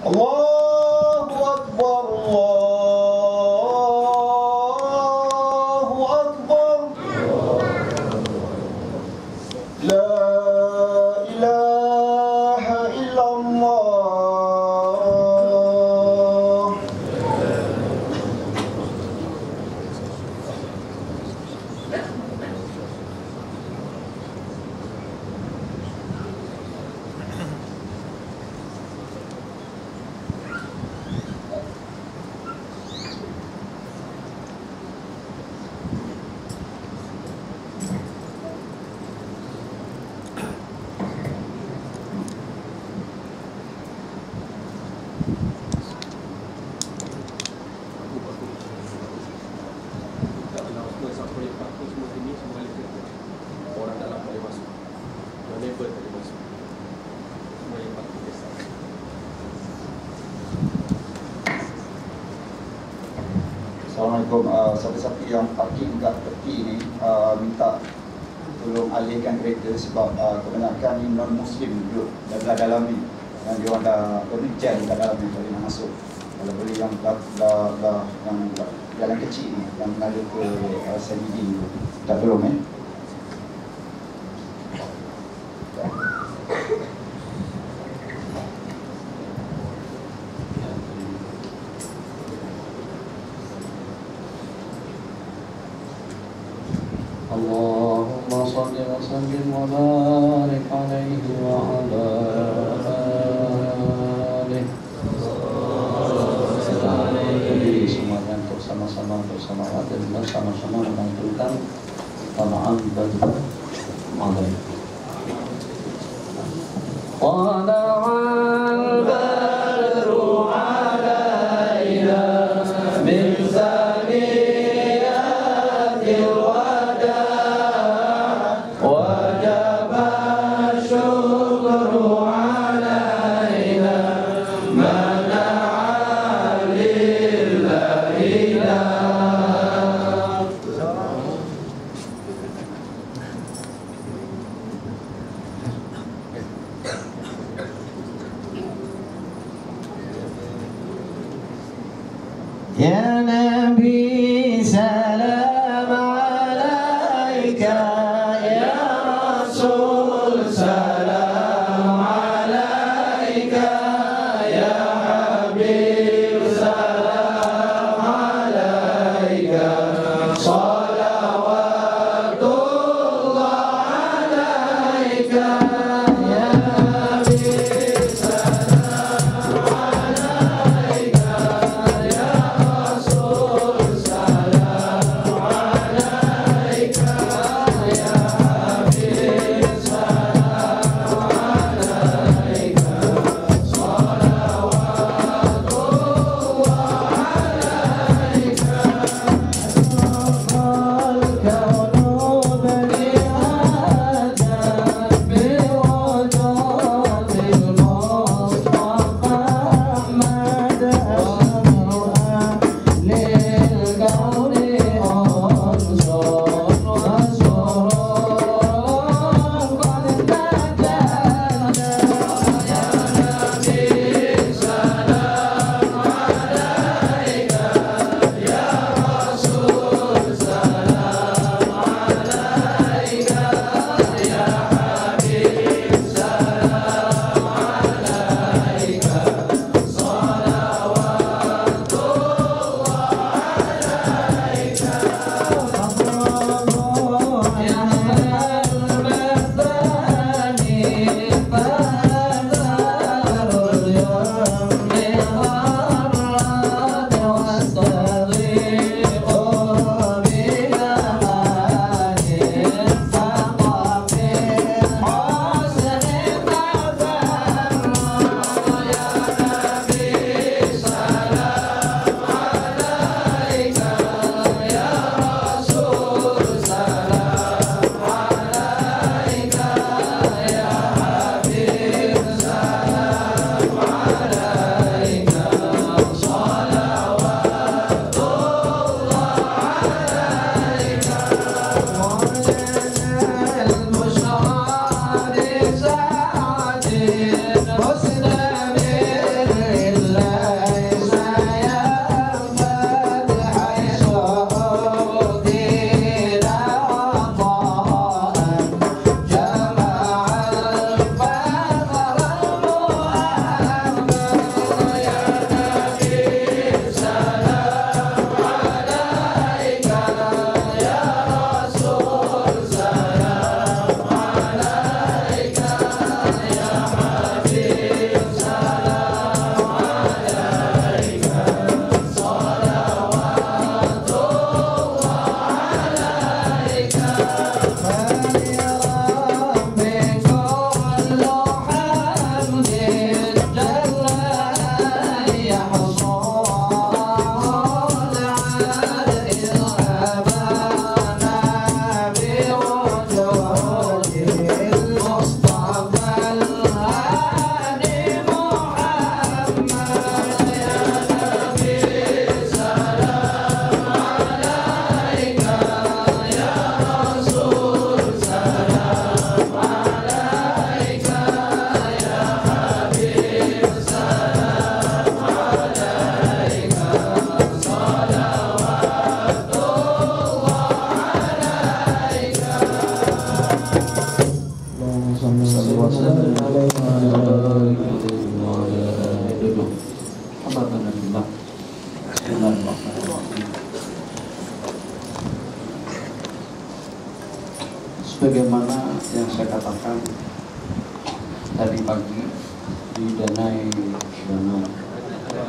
Allahu Akbar, Allahu Akbar. La ilaha illallah. Assalamualaikum. Siapa-siapa yang parking kat tepi ni minta tolong alihkan kereta sebab kebanyakan ni non-Muslim duduk dalam ni, dan dia orang dah jam kat dalam ni, boleh nak masuk. Kalau boleh yang yang jalan kecil ni yang mengalir ke CBD ni, tak tolong Allahumma salli wa sallim wa barik alaihi wa ala alihi. Jadi semuanya untuk sama-sama bersama dan bersama-sama mengaturkan tamaan dan amal. Tala'al badru alaina min saniyatil Ya Nabi salam alaika, Ya Rasul salam alaika, Ya Habib salam alaika, salawatullah alaika, Ya Habib salam alaika, Ya Rasul salam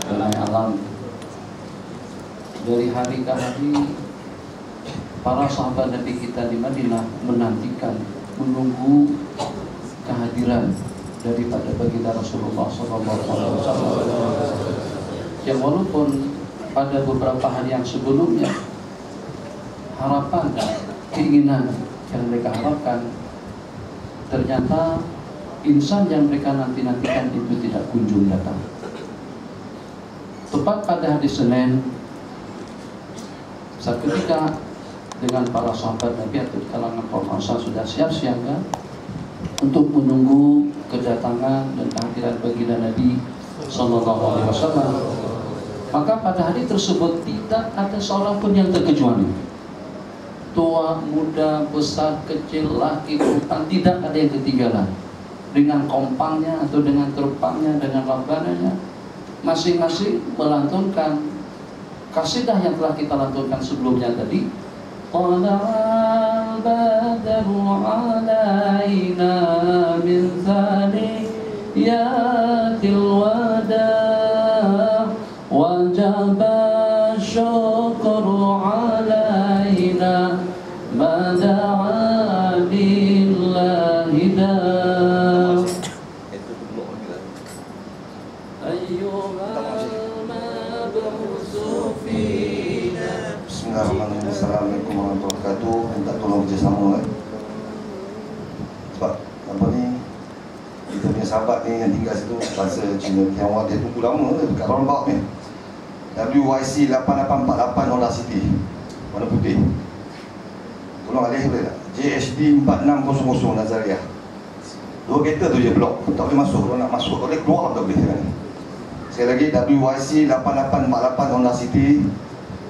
damai alam. Dari hari ke hari para sahabat Nabi kita di Madinah menantikan, menunggu kehadiran daripada baginda Rasulullah SAW. Yang walaupun pada beberapa hari yang sebelumnya harapan dan keinginan yang mereka harapkan, ternyata insan yang mereka nanti-nantikan itu tidak kunjung datang. Tepat pada hari Senin, saat ketika dengan para sahabat Nabi atau di kalangan kaum Ansar sudah siap siaga untuk menunggu kedatangan dan kehadiran baginda Nabi Sallallahu Alaihi Wasallam, maka pada hari tersebut tidak ada seorang pun yang terkecuali. Tua, muda, besar, kecil, laki, perempuan, tidak ada yang ketinggalan. Dengan kompangnya atau dengan terbangnya, dengan lambananya, masing-masing melantunkan kasidah yang telah kita lantunkan sebelumnya tadi. Tala'al badru alaina min thaniyatil wada' wajaba syukru alaina mada'a lillahi da' ayyuhal mab'utsu fina. Bismillahirrahmanirrahim. Assalamualaikum warahmatullahi wabarakatuh. Minta tolong kerjasama sebab apa ni, kita punya sahabat ni yang tinggal situ bahasa Cina Tionghoa, dia tunggu lama dekat roundabout ni WYC 8848 Honda City warna putih. Tolong alih boleh tak? JHD 4600 Nazariah. Dua kereta tu je blok, tak boleh masuk. Kalau nak masuk, tak boleh keluar, tak boleh kan? Sekali lagi, WYC 8848 Honda City,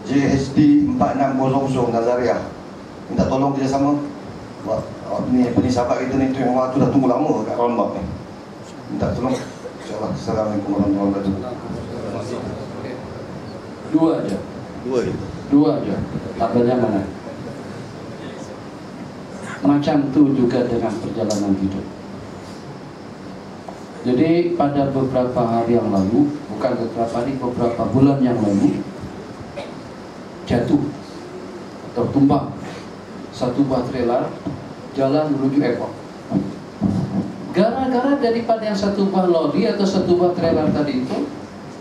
JHD 4600 Nazariah. Minta tolong kerjasama. Ni sahabat kita ni Tionghoa tu dah tunggu lama kat roundabout ni. Minta tolong. InsyaAllah. Assalamualaikum warahmatullahi wabarakatuh. Dua aja. Tabelnya mana? Macam tu juga dengan perjalanan hidup. Jadi pada beberapa hari yang lalu, bukan beberapa hari, beberapa bulan yang lalu, jatuh atau tumbang satu buah trailer jalan menuju airport. Gara-gara daripada yang satu buah lori atau satu buah trailer tadi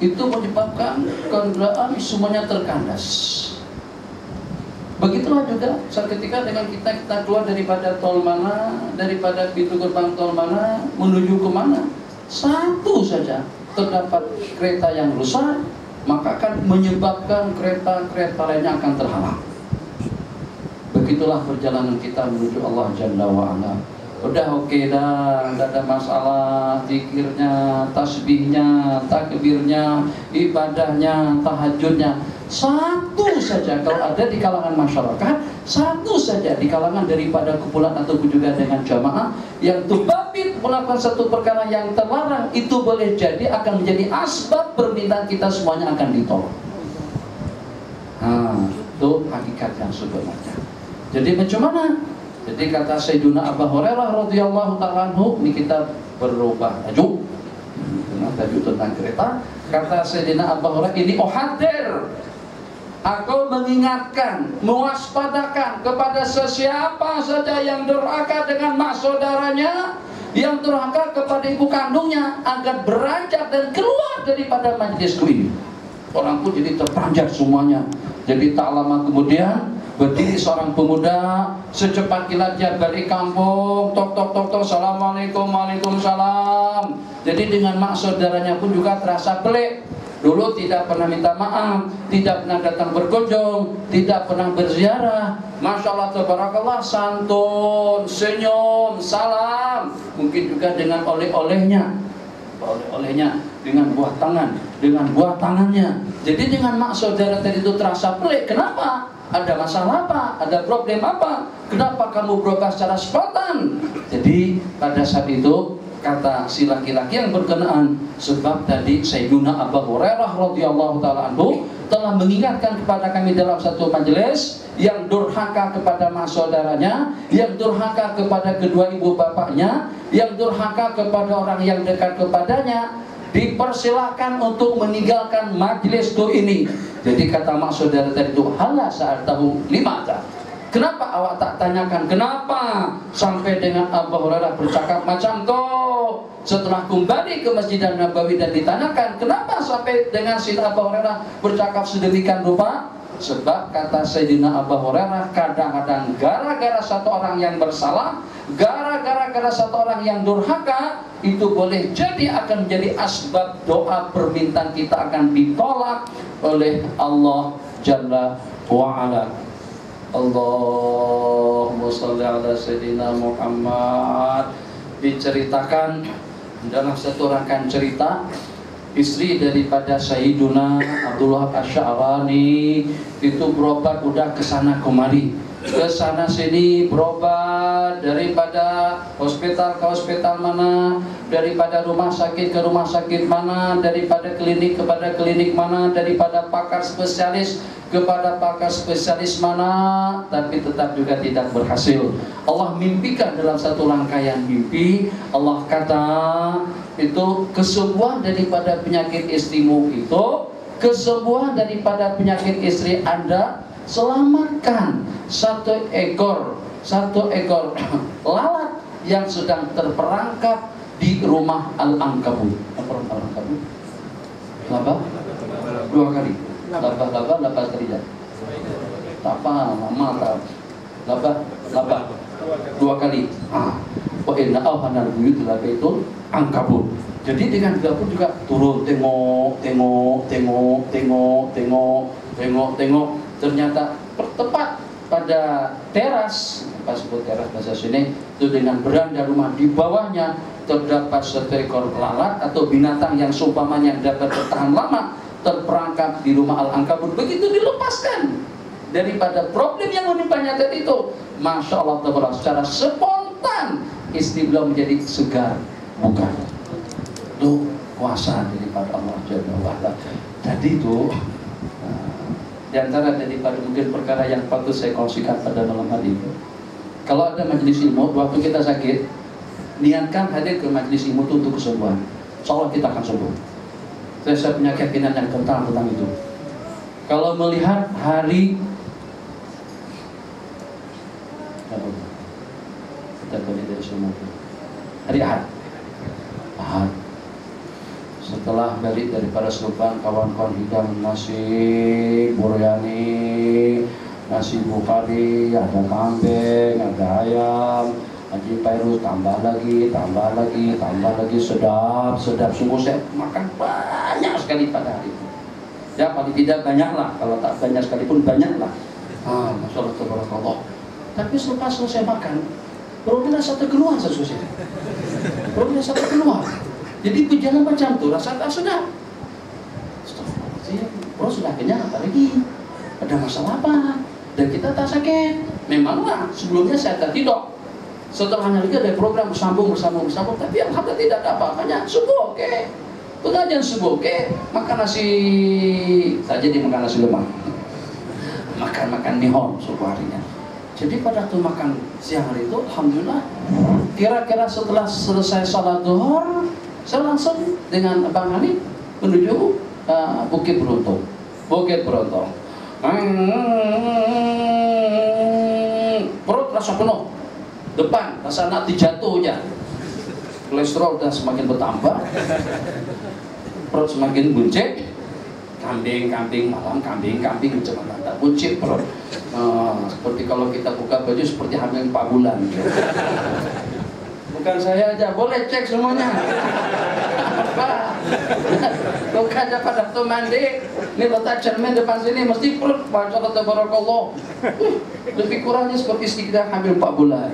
itu menyebabkan kendaraan semuanya terkandas. Begitulah juga saat ketika dengan kita keluar daripada tol mana, daripada pintu gerbang tol mana, menuju ke mana, satu saja terdapat kereta yang rusak, maka akan menyebabkan kereta-kereta lainnya akan terhalang. Begitulah perjalanan kita menuju Allah Jalla wa'ala. Udah oke dah, tidak ada masalah. Zikirnya, tasbihnya, takbirnya, ibadahnya, tahajudnya, satu saja kalau ada di kalangan masyarakat, satu saja di kalangan daripada kumpulan ataupun juga dengan jamaah yang tubabit melakukan satu perkara yang terlarang, itu boleh jadi akan menjadi asbab permintaan kita semuanya akan ditolak. Nah, itu hakikat yang sebenarnya. Jadi macam mana? Jadi kata Sayyiduna Abu Hurairah radhiyallahu ta'ala anhu, ini kita berubah tajuk tentang kereta. Kata Sayyidina Abu Hurairah, ini hadir, aku mengingatkan, mewaspadakan kepada sesiapa saja yang durhaka dengan mak saudaranya, yang durhaka kepada ibu kandungnya, agar beranjak dan keluar daripada majlisku ini. Orang pun jadi terpanjat semuanya. Jadi tak lama kemudian berdiri seorang pemuda, secepat kilat dia balik kampung, tok tok tok tok, assalamualaikum, waalaikumsalam. Jadi dengan mak saudaranya pun juga terasa pelik. Dulu tidak pernah minta maaf, tidak pernah datang berkunjung, tidak pernah berziarah. Masya Allah, tabarakallah, santun, senyum, salam. Mungkin juga dengan oleh-olehnya, dengan buah tangan, dengan buah tangannya. Jadi dengan mak saudara tadi itu terasa pelik. Kenapa? Ada masalah apa? Ada problem apa? Kenapa kamu berubah secara spontan? Jadi pada saat itu kata si laki-laki yang berkenaan, sebab tadi Sayyiduna Abu Hurairah radhiyallahu ta'ala anhu telah mengingatkan kepada kami dalam satu majelis, yang durhaka kepada mak saudaranya, yang durhaka kepada kedua ibu bapaknya, yang durhaka kepada orang yang dekat kepadanya, dipersilahkan untuk meninggalkan majlis ini. Jadi kata mak saudara tadi itu, hala saat tahu limata. Kenapa awak tak tanyakan kenapa sampai dengan Abu Hurairah bercakap macam tu? Setelah kembali ke Masjid Nabawi dan ditanyakan kenapa sampai dengan Sayyidina Abu Hurairah bercakap sedemikian rupa? Sebab kata Sayyidina Abu Hurairah, kadang-kadang gara-gara satu orang yang bersalah, gara-gara satu orang yang durhaka, itu boleh jadi akan menjadi asbab doa permintaan kita akan ditolak oleh Allah Jalla wa'ala. Allahumma sholli ala Sayyidina Muhammad. Diceritakan dalam satu rangkaian cerita, istri daripada Sayyiduna Abdullah Asy'arani itu berobat udah kesana kemari, kesana sini berobat, daripada hospital ke hospital mana, daripada rumah sakit ke rumah sakit mana, daripada klinik kepada klinik mana, daripada pakar spesialis kepada pakar spesialis mana, tapi tetap juga tidak berhasil. Allah mimpikan dalam satu rangkaian mimpi, Allah kata itu kesembuhan daripada penyakit istrimu itu, kesembuhan daripada penyakit istri Anda, selamatkan satu ekor lalat yang sedang terperangkap di rumah Al-Ankabut. Apa Al-Ankabut? Laba? 2 kali. Laba kerja. Apa lama tak? Laba 2 kali. Wa inna awhanal buyut labaitul ankabut. Jadi dengan gabut juga turun, tengok. Ternyata tepat pada teras, pas sebut teras bahasa sini, itu dengan beranda rumah, di bawahnya terdapat satu ekor lalat atau binatang yang seumpamanya yang dapat bertahan lama, terperangkap di rumah Al-Ankabut. Begitu dilepaskan daripada problem yang menimpanya tadi itu, Masya Allah, secara spontan istri beliau menjadi segar, bukan itu kuasa daripada Allah Jalla wa'ala. Jadi itu di antara daripada mungkin perkara yang patut saya kongsikan pada malam hari ini, kalau ada majelis ilmu, waktu kita sakit, niatkan hadir ke majelis ilmu itu untuk kesembuhan. Insya Allah kita akan sembuh. Saya punya keyakinan yang kental tentang itu. Kalau melihat hari kita balik dari semua hari Ahad, setelah balik daripada Subang, kawan-kawan hidang nasi buryani, nasi bukhari, ada kambing, ada ayam, Haji Pairus tambah lagi, sedap, sungguh saya makan banyak sekali pada hari itu. Ya paling tidak banyak lah, kalau tak banyak sekalipun banyak lah. Masya Allah, tabarakallah. Tapi selepas selesai makan, perutnya satu keluar sesuai. Perutnya satu keluar. Jadi berjalan macam tu, rasa tak sedap. Perut sudah kenyang, apa lagi? Ada masalah apa? Dan kita tak sakit. Memanglah sebelumnya saya tak tidur. Setelahnya lagi ada program bersambung, tapi alhamdulillah tidak ada apa-apanya. Subuh, oke. Pengajian subuh, oke. Makan nasi, tak jadi makan nasi lemak. Makan mihon subuh harinya. Jadi pada waktu makan siang hari itu, alhamdulillah, kira-kira setelah selesai salat zuhur, saya langsung dengan Abang Hanif menuju Bukit Berontong. Perut rasa penuh. Depan, rasa nak dijatuh aja. Kolesterol dan semakin bertambah, perut semakin buncit. Kambing malam, kambing macam mana? Tak buncit perut. Seperti kalau kita buka baju seperti hamil 4 bulan. Bukan saya aja, boleh cek semuanya. Bukan aja pada waktu mandi, ini letak cermin depan sini, mesti perut, Masya Allah, tabarakallah. Lebih kurangnya seperti istri kita hamil 4 bulan.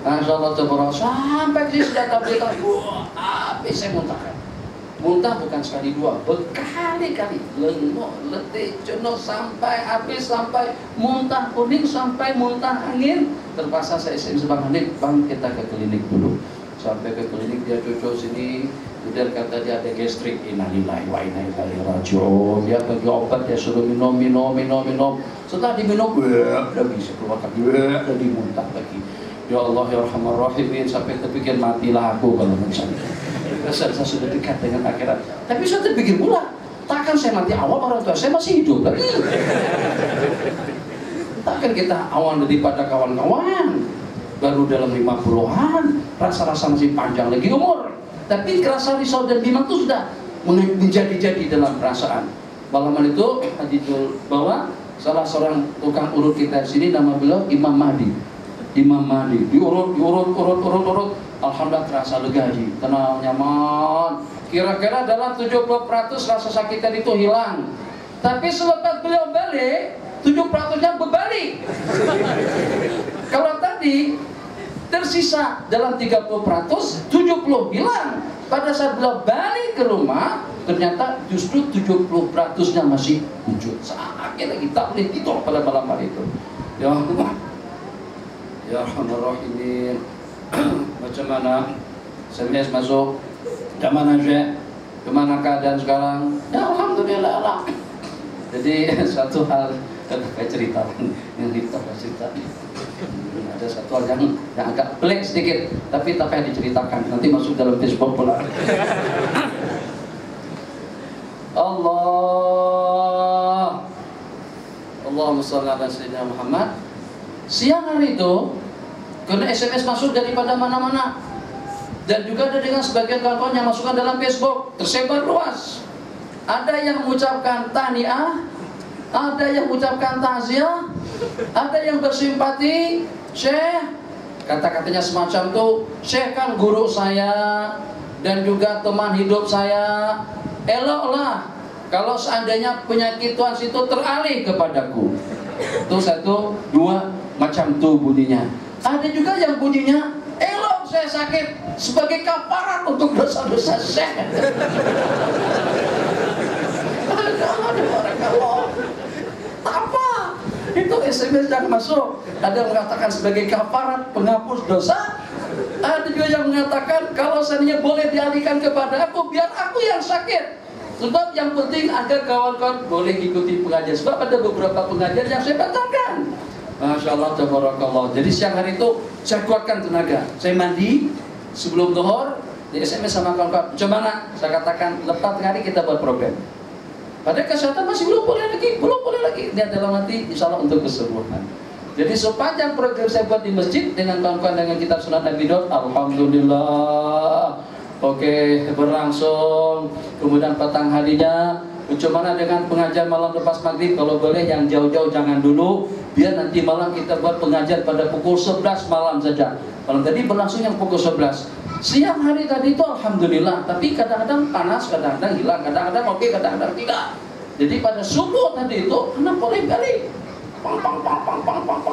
Masya Allah, tabarakallah. Sampai sini sudah tablet, habis saya muntahkan. Muntah bukan sekali dua, berkali-kali. Lenguh, letih, jenuh, sampai habis, sampai muntah kuning, sampai muntah angin. Terpaksa saya SMS Bang Hanif, Bang kita ke klinik dulu. Sampai ke klinik, dia cucuk sini, kemudian kata dia ada gastrik. Innalillahi wa inna ilaihi raji'un. Dia bagi obat, dia suruh minum. Setelah diminum, udah bisa keluar lagi, udah dimuntah lagi. Ya Allah ya Rahman Rahimin, sampai terpikir matilah aku kalau misalnya. Saya sudah dekat dengan akhirat. Tapi saya terpikir pula, takkan saya mati awal orang tua saya masih hidup lagi. Takkan kita awal daripada kawan-kawan baru dalam 50-an, rasa-rasa masih panjang lagi umur. Tapi rasa risau dan bimbang itu sudah menjadi-jadi dalam perasaan. Malam itu hadithul bahwa salah seorang tukang urut kita di sini nama beliau Imam Mahdi. Imam Mahdi diurut. Alhamdulillah terasa lega, tenang, nyaman. Kira-kira dalam 70% rasa sakit tadi itu hilang. Tapi selepas beliau balik, 70%-nya berbalik. Kalau tadi tersisa dalam 30%, 70 hilang. Pada saat beliau balik ke rumah, ternyata justru 70%-nya masih wujud. Sakit lagi, tak boleh tidur pada malam hari itu. Ya Allah, ya Rahman-Rahimin. Macam mana? SMS masuk. Gimana Syekh? Gimana keadaan sekarang? Ya Alhamdulillah lah. Jadi satu hal saya cerita yang cerita. Ada satu hal yang agak pelik sedikit, tapi tak payah diceritakan. Nanti masuk dalam Facebook pula. Allahumma shalli ala sayyidina Muhammad. Siang hari itu karena SMS masuk daripada mana-mana, dan juga ada dengan sebagian kawan-kawan yang masukkan dalam Facebook, tersebar luas. Ada yang mengucapkan tahniah, ada yang mengucapkan takziah, ada yang bersimpati. Syekh, kata-katanya semacam itu, Syekh kan guru saya dan juga teman hidup saya. Eloklah kalau seandainya penyakit Tuhan situ teralih kepadaku. Itu satu, dua, macam itu bunyinya. Ada juga yang bunyinya, elok saya sakit sebagai kafarat untuk dosa-dosa Syekh. Apa? Itu SMS yang masuk. Ada yang mengatakan sebagai kafarat penghapus dosa. Ada juga yang mengatakan kalau seandainya boleh dialihkan kepada aku, biar aku yang sakit. Sebab yang penting agar kawan-kawan boleh ikuti pengajian. Sebab ada beberapa pengajian yang saya batalkan. Masya Allah, tabarakallah. Jadi siang hari itu saya kuatkan tenaga. Saya mandi sebelum zuhur, di SMS sama kawan-kawan. Bagaimana? Saya katakan lepas hari kita buat program. Pada kesehatan masih belum boleh lagi. Niat dalam hati, insya Allah untuk kesembuhan. Jadi sepanjang program saya buat di masjid dengan kawan-kawan dengan kitab Sunnah Nabi Daud, alhamdulillah. Oke, berlangsung. Kemudian petang harinya, bagaimana dengan pengajian malam lepas maghrib? Kalau boleh yang jauh-jauh jangan dulu, biar nanti malam kita buat pengajian pada pukul 11 malam saja. Kalau tadi berlangsung yang pukul 11. Siang hari tadi itu alhamdulillah, tapi kadang-kadang panas, kadang-kadang hilang, kadang-kadang oke, kadang-kadang tidak. Jadi pada subuh tadi itu, anak boleh balik. Pang,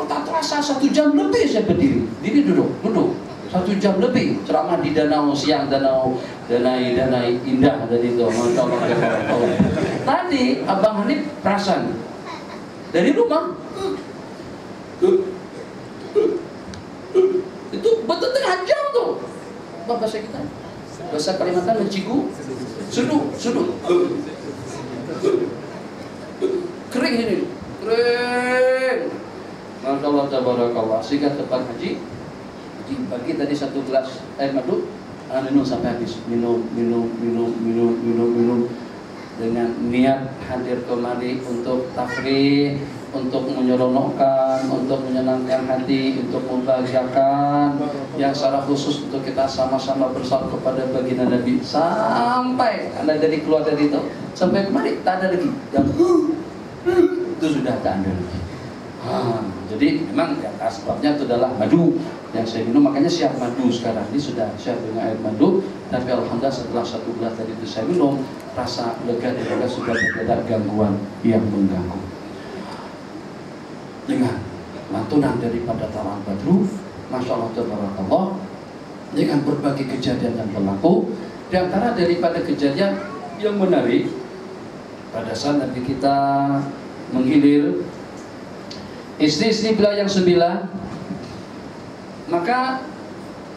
tak terasa 1 jam lebih saya berdiri. Duduk. 1 jam lebih ceramah di danau siang, danau indah tadi itu. Masya Allah. Tadi Abang Hanif perasan dari rumah itu betul tengah jam tuh. Apa bahasa kita? Bahasa Kalimantan mencigu, sudu. Kering ini, kering. Masya Allah, tabarakallah. Sehingga tempat haji pagi tadi 1 gelas air madu, minum sampai habis. Minum dengan niat hadir kemari untuk tafrih, untuk menyeronokkan, untuk menyenangkan hati, untuk membahagiakan, yang secara khusus untuk kita sama-sama bersama kepada baginda Nabi. Sampai Anda jadi keluar dari itu, sampai kemari tak ada lagi yang itu sudah tak ada lagi. Jadi memang sebabnya itu adalah madu yang saya minum, makanya siap madu sekarang ini sudah siap dengan air madu. Tapi alhamdulillah setelah 1 gelas tadi itu saya minum, rasa lega dan sudah tidak ada gangguan yang mengganggu. Dengan lantunan daripada Talal Badru, Masya Allah, tabarakallah, dengan berbagai kejadian yang berlaku. Di antara daripada kejadian yang menarik, pada saat Nabi kita menghilir istri-istri beliau yang 9, maka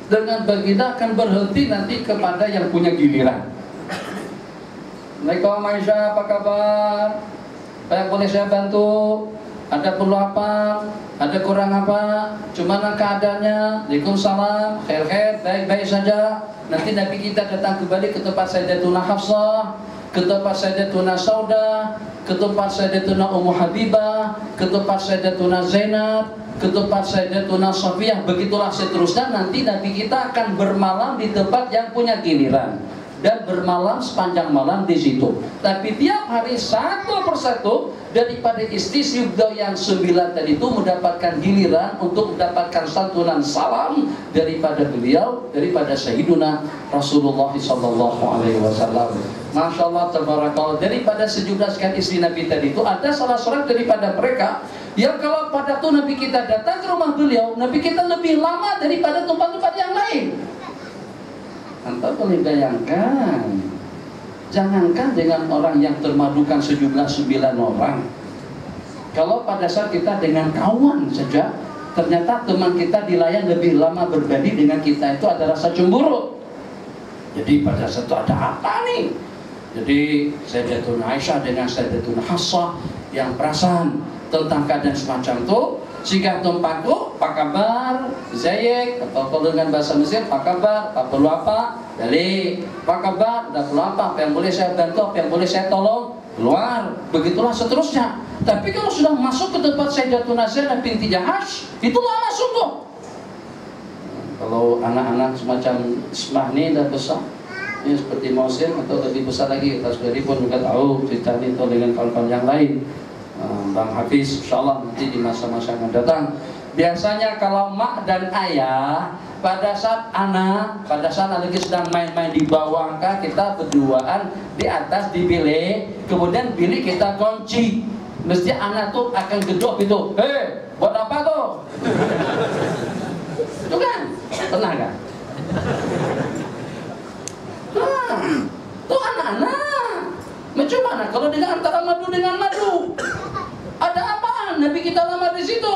dengan baginda akan berhenti nanti kepada yang punya giliran. Assalamualaikum Aisyah, apa kabar? Apa yang boleh saya bantu? Ada perlu apa? Ada kurang apa? Gimana keadaannya? Waalaikumsalam, khair-khair, baik-baik saja. Nanti Nabi kita datang kembali ke tempat Sayyidatuna Hafsah, ke tempat Sayyidatuna Saudah, ke tempat Sayyidatuna Ummu Habibah, ke tempat Sayyidatuna Zainab, ke tempat Sayyidatuna Safiyah. Begitulah seterusnya. Nanti Nabi kita akan bermalam di tempat yang punya giliran dan bermalam sepanjang malam di situ. Tapi tiap hari satu persatu daripada istri Yubda yang 9 tadi itu mendapatkan giliran untuk mendapatkan santunan salam daripada beliau, daripada Sayyiduna Rasulullah SAW. Masya Allah, tabarakallah. Daripada 17 istri Nabi tadi itu ada salah seorang daripada mereka yang kalau pada itu Nabi kita datang ke rumah beliau, Nabi kita lebih lama daripada tempat-tempat yang lain. Anda boleh bayangkan, jangankan dengan orang yang termadukan sejumlah 9 orang, kalau pada saat kita dengan kawan saja, ternyata teman kita dilayan lebih lama berbanding dengan kita, itu ada rasa cemburu. Jadi pada saat itu ada apa nih? Jadi Sayyidatuna Aisyah dengan Sayyidatuna Hafsah yang perasaan tentang keadaan semacam itu, sehingga tumpaku, apa kabar, Zayek, atau kalau dengan bahasa Mesir, apa kabar, apa perlu apa, balik, apa kabar, ada perlu apa yang boleh saya bantu, apa yang boleh saya tolong, keluar, begitulah seterusnya. Tapi kalau sudah masuk ke tempat Sayyidatuna Zainab binti Jahash, itulah masuk tuh. Kalau anak-anak semacam Ismah ini dah besar, ini seperti Mausin atau lebih besar lagi, kita sudah pun juga tahu cerita ini atau dengan kawan-kawan yang lain. Bang Hafiz, insyaAllah nanti di masa-masa yang datang. Biasanya kalau mak dan ayah, pada saat anak lagi sedang main-main di bawah, kita berduaan di atas di bilik, kemudian bilik kita kunci. Mesti anak tuh akan gedok gitu, hei, buat apa tuh? Itu kan, pernah kan? Tuh anak-anak, macam mana kalau dengan antara madu dengan madu? Ada apaan? Nabi kita lama di situ.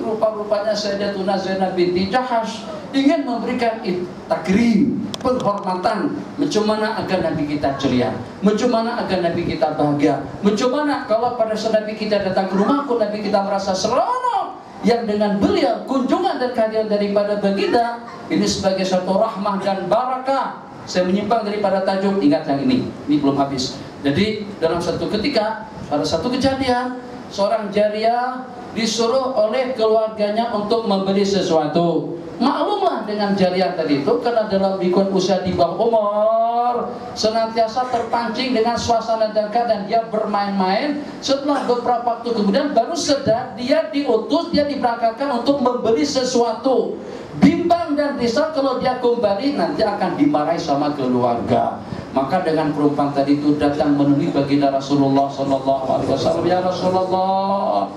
Rupa-rupanya Sayyidatuna Zainab binti Jahash ingin memberikan takrim, penghormatan. Macam mana agar Nabi kita ceria? Macam mana agar Nabi kita bahagia? Macam mana kalau pada saat Nabi kita datang ke rumahku, Nabi kita merasa seronok? Yang dengan beliau kunjungan dan kehadiran daripada baginda ini sebagai satu rahmah dan barakah. Saya menyimpang daripada tajuk, ingat yang ini belum habis. Jadi dalam satu ketika, pada satu kejadian, seorang jariah disuruh oleh keluarganya untuk membeli sesuatu. Maklumlah dengan jariah tadi itu, karena dalam lingkungan usia di bawah umur, senantiasa terpancing dengan suasana dan keadaan dia bermain-main. Setelah beberapa waktu kemudian baru sadar dia diutus, dia diberangkatkan untuk membeli sesuatu. Bimbang dan risau kalau dia kembali nanti akan dimarahi sama keluarga. Maka dengan perumpamaan tadi itu datang menemui baginda Rasulullah SAW. Ya Rasulullah,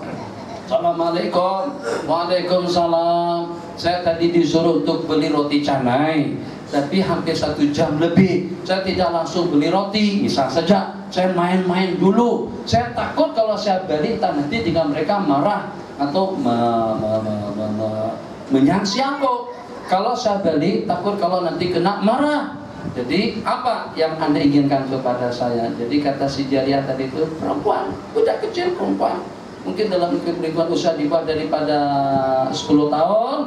Assalamualaikum. Waalaikumsalam. Saya tadi disuruh untuk beli roti canai, tapi hampir 1 jam lebih saya tidak langsung beli roti. Misal saja saya main-main dulu. Saya takut kalau saya balik nanti dengan mereka marah atau menyangsi aku. Kalau saya balik takut kalau nanti kena marah. Jadi apa yang Anda inginkan kepada saya? Jadi kata si jariah tadi itu, perempuan, budak kecil perempuan, mungkin dalam lingkungan usia di bawah daripada 10 tahun.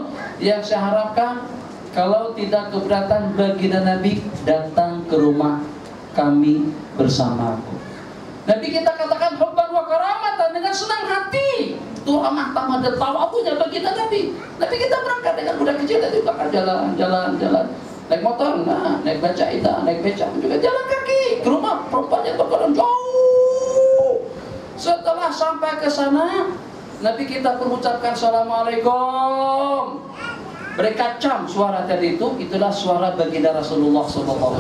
Yang saya harapkan, kalau tidak keberatan baginda Nabi datang ke rumah kami bersamaku. Nabi kita katakan hubban wa karamatan, dengan senang hati. Itu ramah tamah dan tawabunya baginda Nabi. Nabi kita berangkat dengan budak kecil tadi, bakal jalan. Naik motor, naik becak, naik becak juga jalan kaki ke rumah perempuan yang berjalan jauh. Setelah sampai ke sana, Nabi kita mengucapkan Assalamualaikum. Mereka cam suara tadi itu, itulah suara baginda Rasulullah SAW.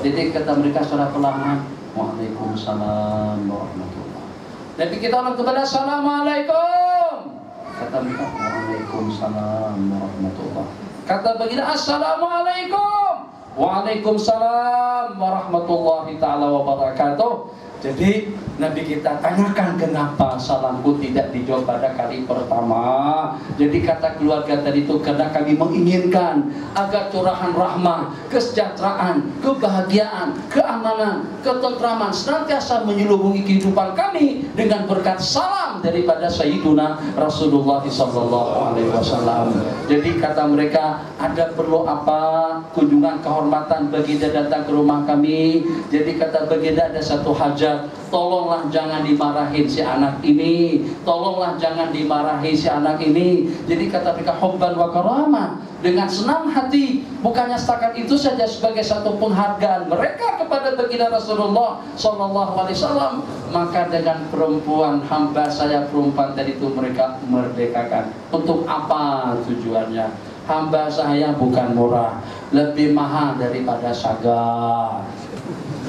Jadi kata mereka secara perlahan, Waalaikumsalam warahmatullahi. Nabi kita ulang kembali Assalamualaikum. Kata mereka Waalaikumsalam warahmatullahi. Kata baginda Assalamualaikum. Waalaikumsalam warahmatullahi ta'ala wabarakatuh. Jadi Nabi kita tanyakan kenapa salamku tidak dijawab pada kali pertama. Jadi kata keluarga tadi itu karena kami menginginkan agar curahan rahmah, kesejahteraan, kebahagiaan, keamanan, ketentraman senantiasa menyelubungi kehidupan kami dengan berkat salam daripada Sayyiduna Rasulullah SAW. Jadi kata mereka, ada perlu apa kunjungan kehormatan baginda datang ke rumah kami? Jadi kata baginda ada satu hajat, tolonglah jangan dimarahin si anak ini, tolonglah jangan dimarahi si anak ini. Jadi kata mereka hubban wa karamah, dengan senang hati, bukannya setakat itu saja sebagai satu penghargaan mereka kepada baginda Rasulullah SAW, maka dengan perempuan hamba saya perempuan tadi itu mereka merdekakan. Untuk apa tujuannya? Hamba saya bukan murah, lebih mahal daripada saga,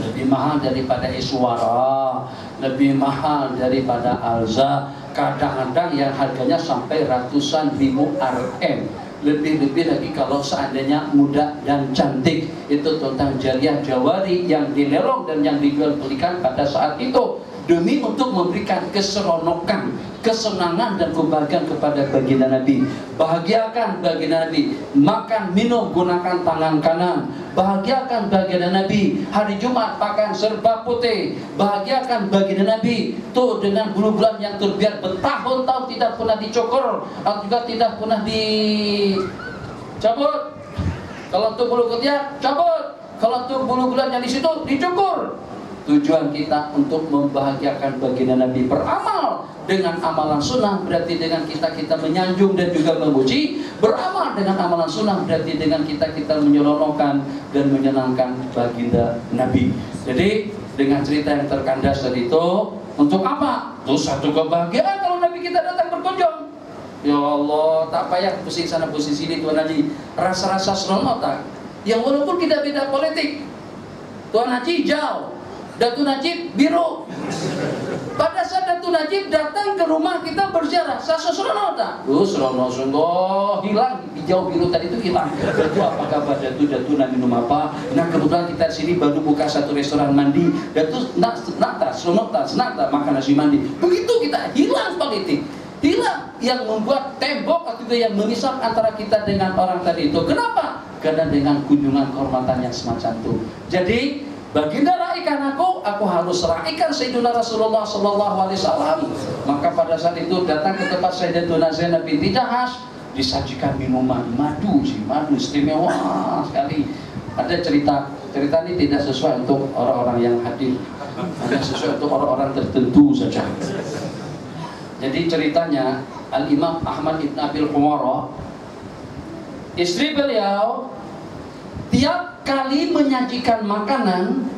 lebih mahal daripada iswara, lebih mahal daripada alza. Kadang-kadang yang harganya sampai ratusan ribu Rm. Lebih-lebih lagi kalau seandainya muda dan cantik. Itu tentang jariah jawari yang dilelong dan yang dijual belikan pada saat itu, demi untuk memberikan keseronokan, kesenangan dan kebahagiaan kepada baginda Nabi. Bahagiakan baginda Nabi, makan minum gunakan tangan kanan. Bahagiakan baginda Nabi, hari Jumat pakai serba putih. Bahagiakan baginda Nabi tuh dengan bulu bulan yang terbiar bertahun-tahun tidak pernah dicukur atau juga tidak pernah dicabut. Kalau tuh bulu ketiak cabut, kalau tuh bulu bulan yang di situ dicukur. Tujuan kita untuk membahagiakan baginda Nabi, beramal dengan amalan sunnah, berarti dengan kita menyanjung dan juga memuji. Beramal dengan amalan sunnah berarti dengan kita menyelonongkan dan menyenangkan baginda Nabi. Jadi dengan cerita yang terkandas tadi itu, untuk apa? Itu satu kebahagiaan kalau Nabi kita datang berkunjung. Ya Allah, tak payah pusing sana pusing sini Tuan Haji. Rasa-rasa seronok tak? Yang walaupun tidak beda politik, Tuan Haji hijau, Datuk Najib biru. Pada saat Datuk Najib datang ke rumah kita berziarah, saya seronok tak? Seronok sungguh, hilang hijau biru tadi itu hilang. Datuk apa kabar Datuk? Datuk nak minum apa? Nah kebetulan kita di sini baru buka satu restoran mandi. Datuk nak tak? Seronok tak? Senang tak makan nasi mandi? Begitu kita hilang politik, hilang yang membuat tembok atau yang memisah antara kita dengan orang tadi itu. Kenapa? Karena dengan kunjungan kehormatan yang semacam itu. Jadi baginda raikan aku harus raikan Sayyidina Rasulullah SAW. Maka pada saat itu datang ke tempat Sayyidatuna Zainab binti Jahsh, disajikan minuman madu istimewa sekali. Ada cerita ini tidak sesuai untuk orang-orang yang hadir, hanya sesuai untuk orang-orang tertentu saja. Jadi ceritanya Al-Imam Ahmad ibn Abil Huwairah, istri beliau tiap kali menyajikan makanan,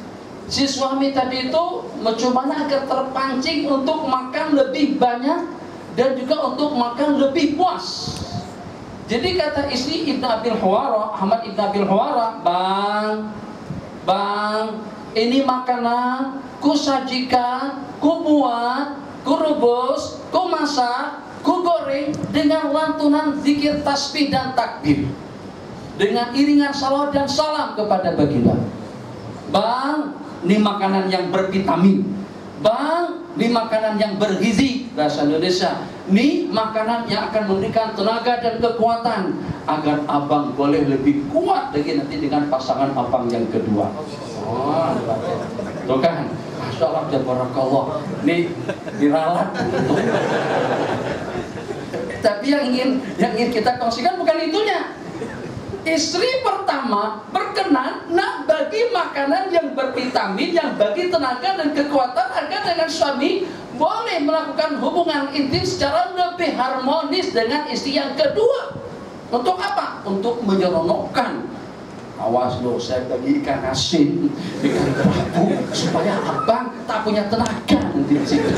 si suami tadi itu mencoba agar terpancing untuk makan lebih banyak dan juga untuk makan lebih puas. Jadi kata istri Ibn Abil Huwairah, Ahmad Ibn Abil Huwairah, bang, ini makanan ku sajikan, ku buat, ku rebus, ku masak, ku goreng dengan lantunan zikir tasbih dan takbir, dengan iringan salawat dan salam kepada baginda. Bang, ini makanan yang bervitamin. Bang, ini makanan yang bergizi, bahasa Indonesia. Ini makanan yang akan memberikan tenaga dan kekuatan agar abang boleh lebih kuat lagi nanti dengan pasangan abang yang kedua. Oh, tuh kan, Masya Allah, Barakallah. Ini diralat. Tapi yang ingin kita kongsikan bukan itunya. Istri pertama berkenan nak bagi makanan yang bervitamin, yang bagi tenaga dan kekuatan agar dengan suami boleh melakukan hubungan intim secara lebih harmonis dengan istri yang kedua. Untuk apa? Untuk menyeronokkan. Awas loh, saya bagi ikan asin, ikan kerapu supaya abang tak punya tenaga nanti di situ.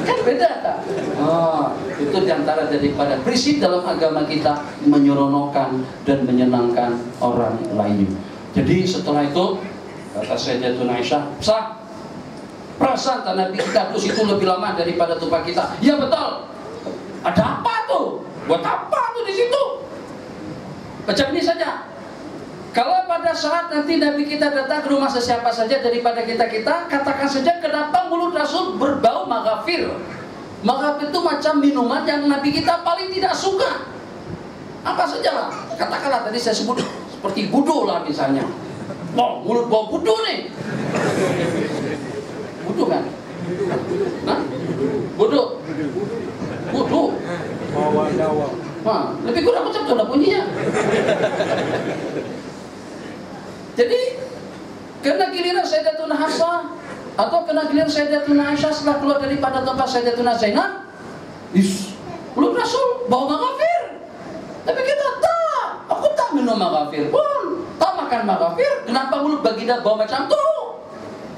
Kan beda tak? Itu diantara daripada prinsip dalam agama kita, menyeronokkan dan menyenangkan orang lain. Jadi setelah itu kata Sayyidatuna Aisyah, sah perasaan Nabi kita terus itu lebih lama daripada tumpah kita. Ya betul. Ada apa tuh? Buat apa tuh di situ? Macam ini saja. Kalau pada saat nanti Nabi kita datang ke rumah sesiapa saja daripada kita-kita, katakan saja kenapa mulut Rasul berbau maghafir. Maghafir itu macam minuman yang Nabi kita paling tidak suka. Apa saja lah, katakanlah tadi saya sebut seperti budo lah misalnya. Oh, mulut bau budo nih. Budo kan? Hah? Budo. Budo. Wah, lebih kurang macam itu lah bunyinya. Jadi kena giliran Sayyidatuna Hafsah atau kena giliran Sayyidatuna Aisyah setelah keluar daripada tempat Sayyidatuna Zainab, mulut Rasul bau maghafir. Tapi kita tak, aku tak minum maghafir pun, tak makan maghafir. Kenapa mulut baginda bau macam tu?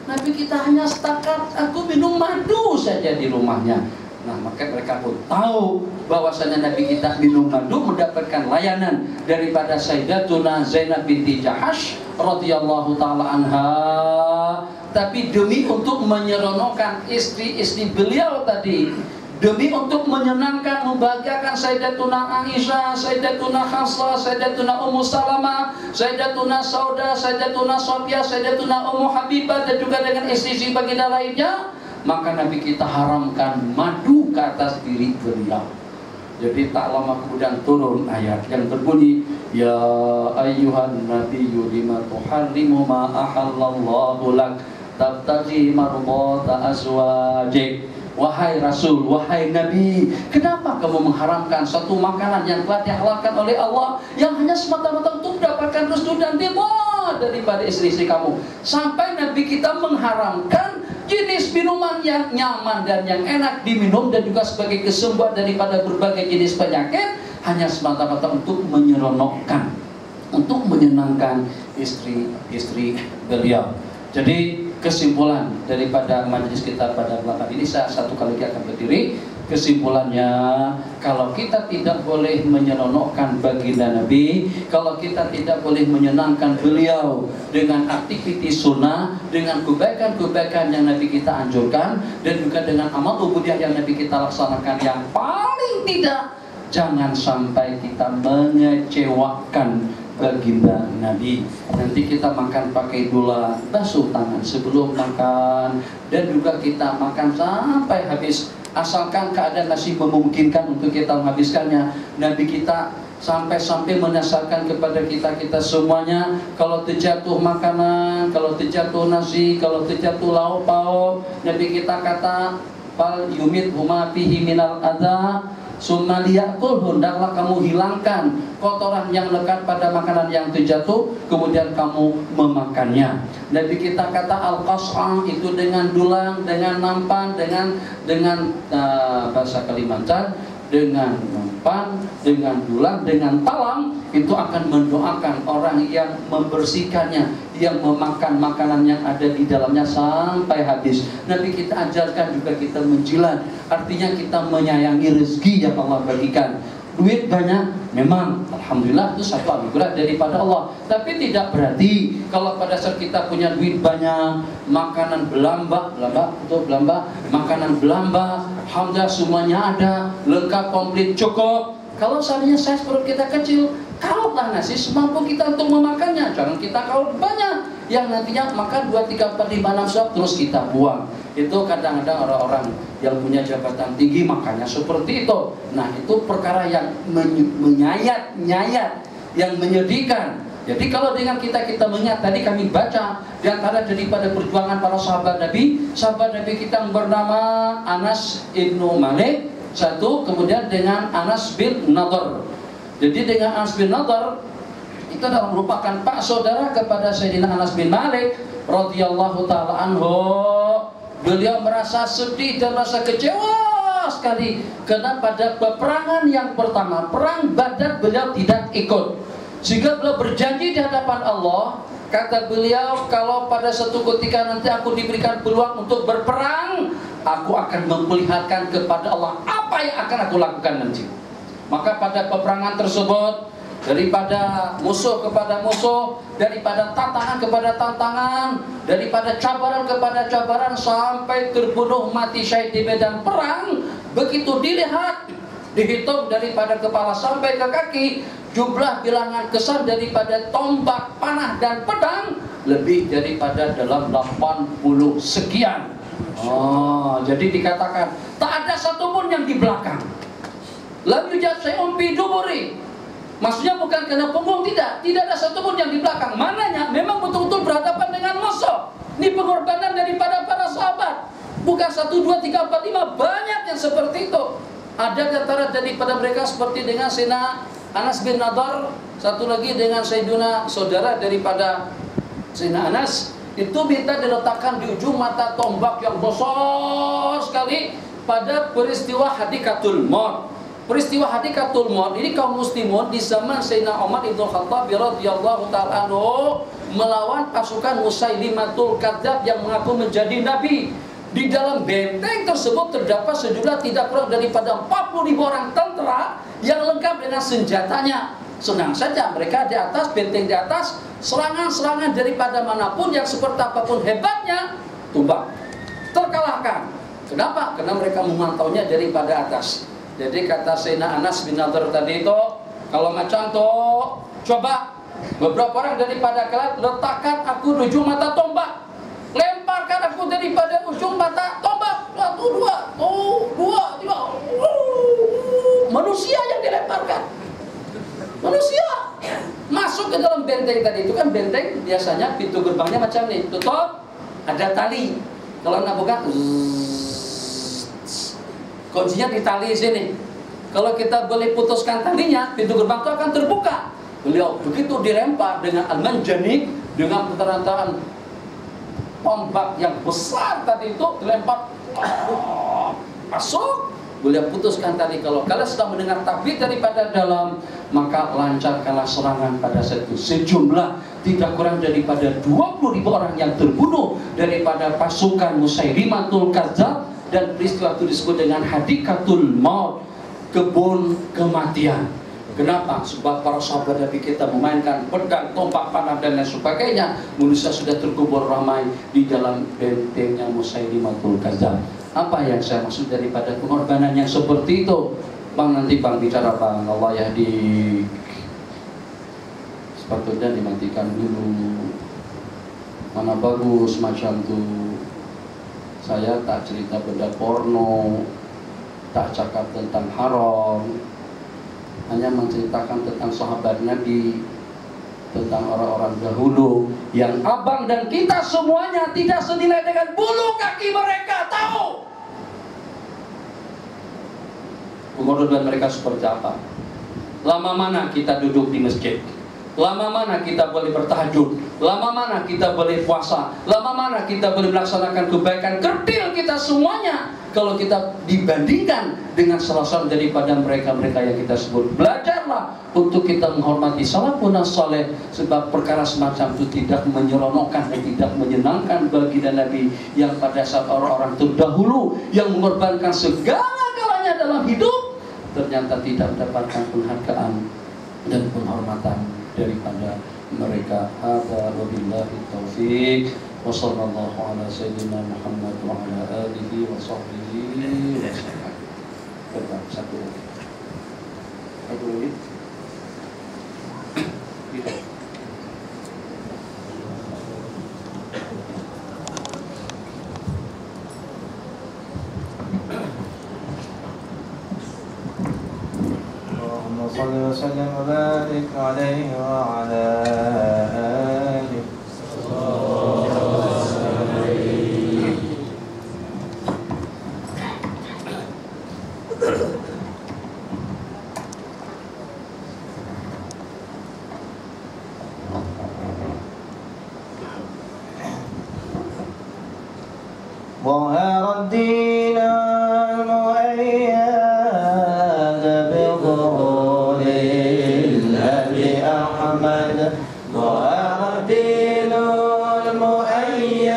Nabi kita hanya setakat aku minum madu saja di rumahnya. Nah, maka mereka pun tahu bahwasanya Nabi kita minum madu mendapatkan layanan daripada Sayyidatuna Zainab binti Jahash radhiyallahu taala anha. Tapi demi untuk menyeronokkan istri-istri beliau tadi, demi untuk menyenangkan, membahagiakan Sayyidatuna Aisyah, Sayyidatuna Hafsah, Sayyidatuna Ummu Salamah, Sayyidatuna Saudah, Sayyidatuna Sofiyah, Sayyidatuna Ummu Habibah, dan juga dengan istri-istri baginda lainnya, maka Nabi kita haramkan madu ke atas diri beliau. Jadi tak lama kemudian turun ayat yang berbunyi, Ya ayyuhan nabiyyu lima tuharrimu ma ahallallahu lak tabtaghi mardata azwajik. Wahai Rasul, wahai Nabi, kenapa kamu mengharamkan satu makanan yang telah dihalalkan oleh Allah, yang hanya semata-mata untuk mendapatkan restu dan ridha daripada istri-istri kamu? Sampai Nabi kita mengharamkan jenis minuman yang nyaman dan yang enak diminum dan juga sebagai kesembuhan daripada berbagai jenis penyakit, hanya semata-mata untuk menyeronokkan, untuk menyenangkan istri-istri beliau. Jadi kesimpulan daripada majelis kita pada belakang ini, saya satu kali lagi akan berdiri. Kesimpulannya, kalau kita tidak boleh menyeronokkan baginda Nabi, kalau kita tidak boleh menyenangkan beliau dengan aktivitas sunnah, dengan kebaikan-kebaikan yang Nabi kita anjurkan, dan juga dengan amal ubudiyah yang Nabi kita laksanakan, yang paling tidak jangan sampai kita mengecewakan baginda Nabi. Nanti kita makan pakai gula, basuh tangan sebelum makan, dan juga kita makan sampai habis, asalkan keadaan masih memungkinkan untuk kita menghabiskannya. Nabi kita sampai menasarkan kepada kita semuanya, kalau terjatuh makanan, kalau terjatuh nasi, kalau terjatuh lauk pauk, Nabi kita kata, fal yumit huma fihi minal adha summa liyakul, hendaklah kamu hilangkan kotoran yang lekat pada makanan yang terjatuh, kemudian kamu memakannya. Nabi kita kata al-qas'ah itu dengan dulang, dengan nampan, dengan bahasa Kalimantan, dengan nampan, dengan dulang, dengan talam, itu akan mendoakan orang yang membersihkannya, yang memakan makanan yang ada di dalamnya sampai habis. Nabi kita ajarkan juga kita menjilat, artinya kita menyayangi rezeki yang Allah bagikan. Duit banyak, memang Alhamdulillah itu satu anugerah daripada Allah. Tapi tidak berarti kalau pada saat kita punya duit banyak, makanan belamba, makanan belamba, Alhamdulillah semuanya ada, lengkap, komplit, cukup. Kalau seandainya size perut kita kecil, kalaulah nasi semampu kita untuk memakannya. Jangan kita kalau banyak, yang nantinya makan 2, 3, 4, 5, 6 suap terus kita buang. Itu kadang-kadang orang-orang yang punya jabatan tinggi makannya seperti itu. Nah, itu perkara yang menyayat, yang menyedihkan. Jadi kalau dengan kita mengingat, tadi kami baca di antara daripada perjuangan para sahabat Nabi kita yang bernama Anas ibnu Malik satu, kemudian dengan Anas bin Nadhr. Jadi dengan Anas bin Nadhr itu adalah merupakan pak saudara kepada Sayyidina Anas bin Malik radhiyallahu taala anhu. Beliau merasa sedih dan merasa kecewa sekali karena pada peperangan yang pertama, perang Badar, beliau tidak ikut. Sehingga beliau berjanji di hadapan Allah, kata beliau, kalau pada suatu ketika nanti aku diberikan peluang untuk berperang, aku akan memperlihatkan kepada Allah apa yang akan aku lakukan nanti. Maka pada peperangan tersebut, daripada musuh kepada musuh, daripada tantangan kepada tantangan, daripada cabaran kepada cabaran, sampai terbunuh mati syahid di medan perang, begitu dilihat dihitung daripada kepala sampai ke kaki, jumlah bilangan kesar daripada tombak, panah dan pedang lebih daripada dalam 80 sekian. Jadi dikatakan tak ada satupun yang di belakang. Lam yujad syai'un fi duburi. Maksudnya bukan kena punggung, tidak ada satupun yang di belakang. Mananya memang betul-betul berhadapan dengan musuh. Ini pengorbanan daripada para sahabat. Bukan 1, 2, 3, 4, 5, banyak yang seperti itu. Ada di antara daripada mereka seperti dengan Sayyidina Anas bin Nadar, satu lagi dengan Sayyidina saudara daripada Sayyidina Anas, itu minta diletakkan di ujung mata tombak yang besar sekali pada peristiwa Hadikatul Maut. Peristiwa Hadikatul Maut ini kaum muslimun di zaman Sayyidina Umar Ibn Khattab radhiyallahu ta'ala anhu melawan pasukan Musailimatul Kadzdzab yang mengaku menjadi nabi. Di dalam benteng tersebut terdapat sejumlah tidak kurang daripada 40.000 orang tentara yang lengkap dengan senjatanya. Senang saja mereka di atas, benteng di atas, serangan-serangan daripada manapun yang seperti apapun hebatnya tumbang, terkalahkan. Kenapa? Karena mereka memantaunya daripada atas. Jadi kata Sayyidina Anas bin Nadar tadi itu, kalau macam tuh, coba beberapa orang daripada kalian letakkan aku di ujung mata tombak, lemparkan aku daripada ujung mata tombak. 1, 2, 3. Manusia yang dilemparkan. Manusia masuk ke dalam benteng tadi. Itu kan benteng biasanya pintu gerbangnya macam ini, tutup, ada tali. Kalau nak buka, kuncinya di tali sini. Kalau kita boleh putuskan talinya, pintu gerbang itu akan terbuka. Beliau begitu dilempar dengan al-manjanik, dengan perantaraan tombak yang besar tadi itu dilempar, masuk. Beliau putuskan tadi, kalau kalian sedang mendengar takbir daripada dalam, maka lancarkanlah serangan pada saat itu. Sejumlah tidak kurang daripada 20.000 orang yang terbunuh daripada pasukan Musailimatul Kadzdzab. Dan peristiwa itu disebut dengan Hadikatul Maut, kebun kematian. Kenapa? Sebab para sahabat Nabi kita memainkan pedang, tombak, panah dan lain sebagainya. Manusia sudah terkubur ramai di dalam bentengnya Musailimatul Kadzdzab. Apa yang saya maksud daripada pengorbanan yang seperti itu? Bang, nanti Bang bicara Bang, Allah yahdi. Sepatutnya dimatikan dulu. Mana bagus macam tu. Saya tak cerita benda porno, tak cakap tentang haram, hanya menceritakan tentang sahabat Nabi, tentang orang-orang dahulu yang abang dan kita semuanya tidak senilai dengan bulu kaki mereka. Tahu pengorbanan mereka seperti apa? Lama mana kita duduk di masjid? Lama mana kita boleh bertahajud? Lama mana kita boleh puasa? Lama mana kita boleh melaksanakan kebaikan? Kerdil kita semuanya kalau kita dibandingkan dengan salah satu daripada mereka-mereka yang kita sebut. Belajarlah untuk kita menghormati salafun saleh, sebab perkara semacam itu tidak menyeronokkan dan tidak menyenangkan bagi Nabi yang pada saat orang-orang terdahulu yang mengorbankan segala-galanya dalam hidup ternyata tidak mendapatkan penghargaan dan penghormatan daripada mereka. Hadza wabillahi taufiq wa sallallahu ala sayyidina Muhammad wa ala alihi wa sahbihi wa sallam. Satu lagi. صل وسلم وبارك عليه وعلى آله. ظهر الدين المؤيد بظهور الهدي أحمد. ظهر الدين المؤيد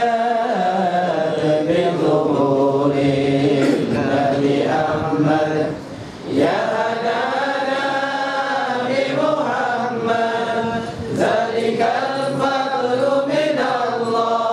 بظهور الهدي أحمد. يا هدانا بمحمد ذلك الفضل من الله.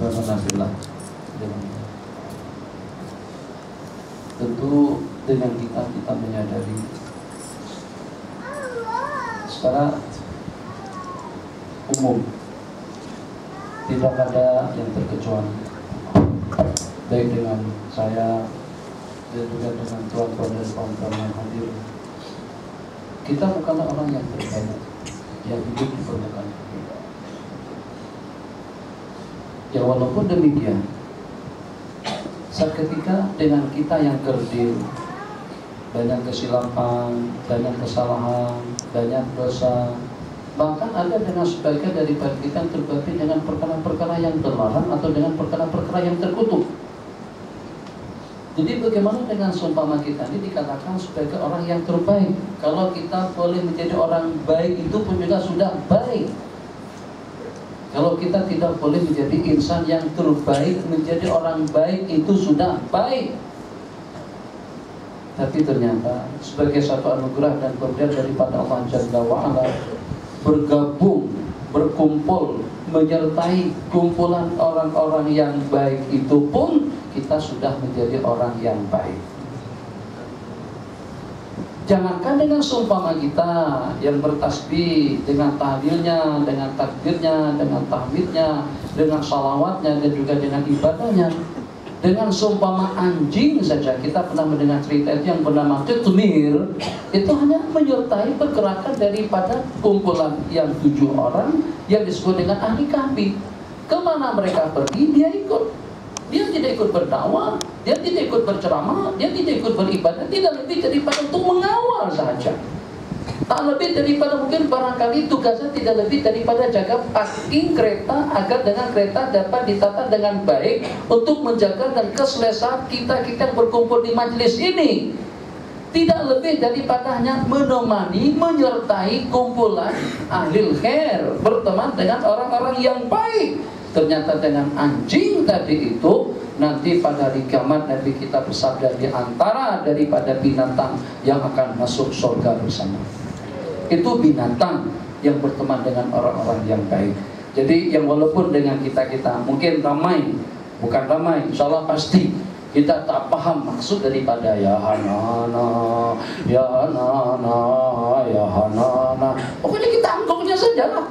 Alhamdulillah. Tentu dengan kita menyadari secara umum tidak ada yang terkecuali, baik dengan saya dan juga dengan tuan-tuan dan kawan-kawan yang hadir. Kita bukanlah orang yang terbaik yang hidup di permukaan kita. Ya walaupun demikian, seketika dengan kita yang kerdil, banyak kesilapan, banyak kesalahan, banyak dosa, bahkan ada dengan sebagian daripada kita yang terbukti dengan perkara-perkara yang terlarang atau dengan perkara-perkara yang terkutuk. Jadi bagaimana dengan seumpama kita ini dikatakan sebagai orang yang terbaik? Kalau kita boleh menjadi orang baik itu pun juga sudah baik. Kalau kita tidak boleh menjadi insan yang terbaik, menjadi orang baik itu sudah baik. Tapi ternyata sebagai satu anugerah dan pemberian daripada Allah Jalla wa'ala, bergabung, berkumpul, menyertai kumpulan orang-orang yang baik itu pun kita sudah menjadi orang yang baik. Jangankan dengan seumpama kita yang bertasbih dengan tahlilnya, dengan takbirnya, dengan tahmidnya, dengan salawatnya dan juga dengan ibadahnya. Dengan seumpama anjing saja, kita pernah mendengar cerita itu yang bernama Qitmir, itu hanya menyertai pergerakan daripada kumpulan yang 7 orang yang disebut dengan ahli kahfi. Kemana mereka pergi, dia ikut. Dia tidak ikut berdakwah, dia tidak ikut berceramah, dia tidak ikut beribadah, tidak lebih daripada untuk mengawal saja. Tak lebih daripada mungkin barangkali tugasnya tidak lebih daripada jaga parking kereta agar dengan kereta dapat ditata dengan baik untuk menjaga dan keselesaan kita yang berkumpul di majelis ini. Tidak lebih daripada hanya menemani, menyertai kumpulan ahli khair, berteman dengan orang-orang yang baik. Ternyata dengan anjing tadi itu, nanti pada hari kiamat Nabi kita bersabda di antara daripada binatang yang akan masuk surga bersama. Itu binatang yang berteman dengan orang-orang yang baik. Jadi yang walaupun dengan kita mungkin ramai, bukan ramai, insya Allah pasti kita tak paham maksud daripada ya hanana, ya hanana, ya hanana. Pokoknya kita anggapnya saja lah.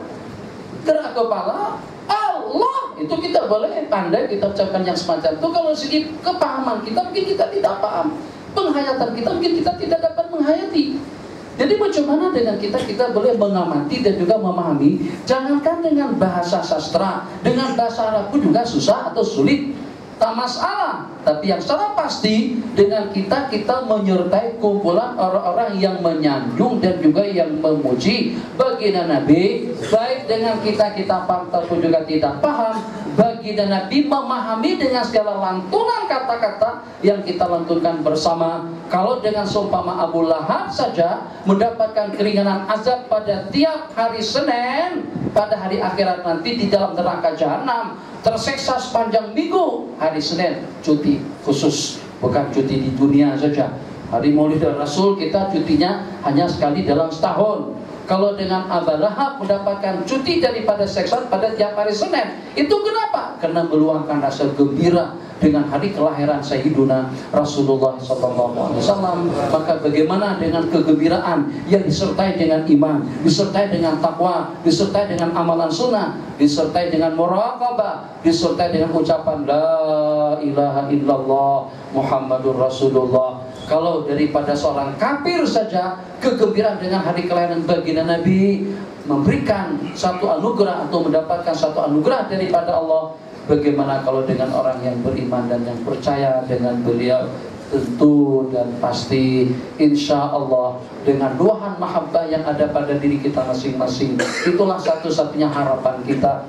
Gerak kepala, Allah, itu kita boleh pandai kita ucapkan yang semacam itu. Kalau segi kepahaman kita mungkin kita tidak paham, penghayatan kita mungkin kita tidak dapat menghayati. Jadi bagaimana dengan kita boleh mengamati dan juga memahami. Jangankan dengan bahasa sastra, dengan bahasa Arab pun juga susah atau sulit, tak masalah. Tapi yang secara pasti dengan kita menyertai kumpulan orang-orang yang menyanjung dan juga yang memuji baginda Nabi, baik dengan kita paham ataupun juga tidak paham. Baginda Nabi memahami dengan segala lantunan kata-kata yang kita lantunkan bersama. Kalau dengan seumpama Abu Lahab saja mendapatkan keringanan azab pada tiap hari Senin, pada hari akhirat nanti di dalam neraka jahanam, tersiksa sepanjang minggu. Hari Senin cuti khusus, bukan cuti di dunia saja. Hari Maulid Rasul kita cutinya hanya sekali dalam setahun. Kalau dengan Abu Lahab mendapatkan cuti daripada seksa pada tiap hari Senin, itu kenapa? Karena meluangkan rasa gembira dengan hari kelahiran Sayyiduna Rasulullah SAW. Maka bagaimana dengan kegembiraan yang disertai dengan iman, disertai dengan takwa, disertai dengan amalan sunnah, disertai dengan muraqabah, disertai dengan ucapan La ilaha illallah Muhammadur Rasulullah. Kalau daripada seorang kafir saja kegembiraan dengan hari kelahiran baginda Nabi memberikan satu anugerah atau mendapatkan satu anugerah daripada Allah, bagaimana kalau dengan orang yang beriman dan yang percaya dengan beliau? Tentu dan pasti insya Allah dengan luahan mahabbah yang ada pada diri kita masing-masing, itulah satu-satunya harapan kita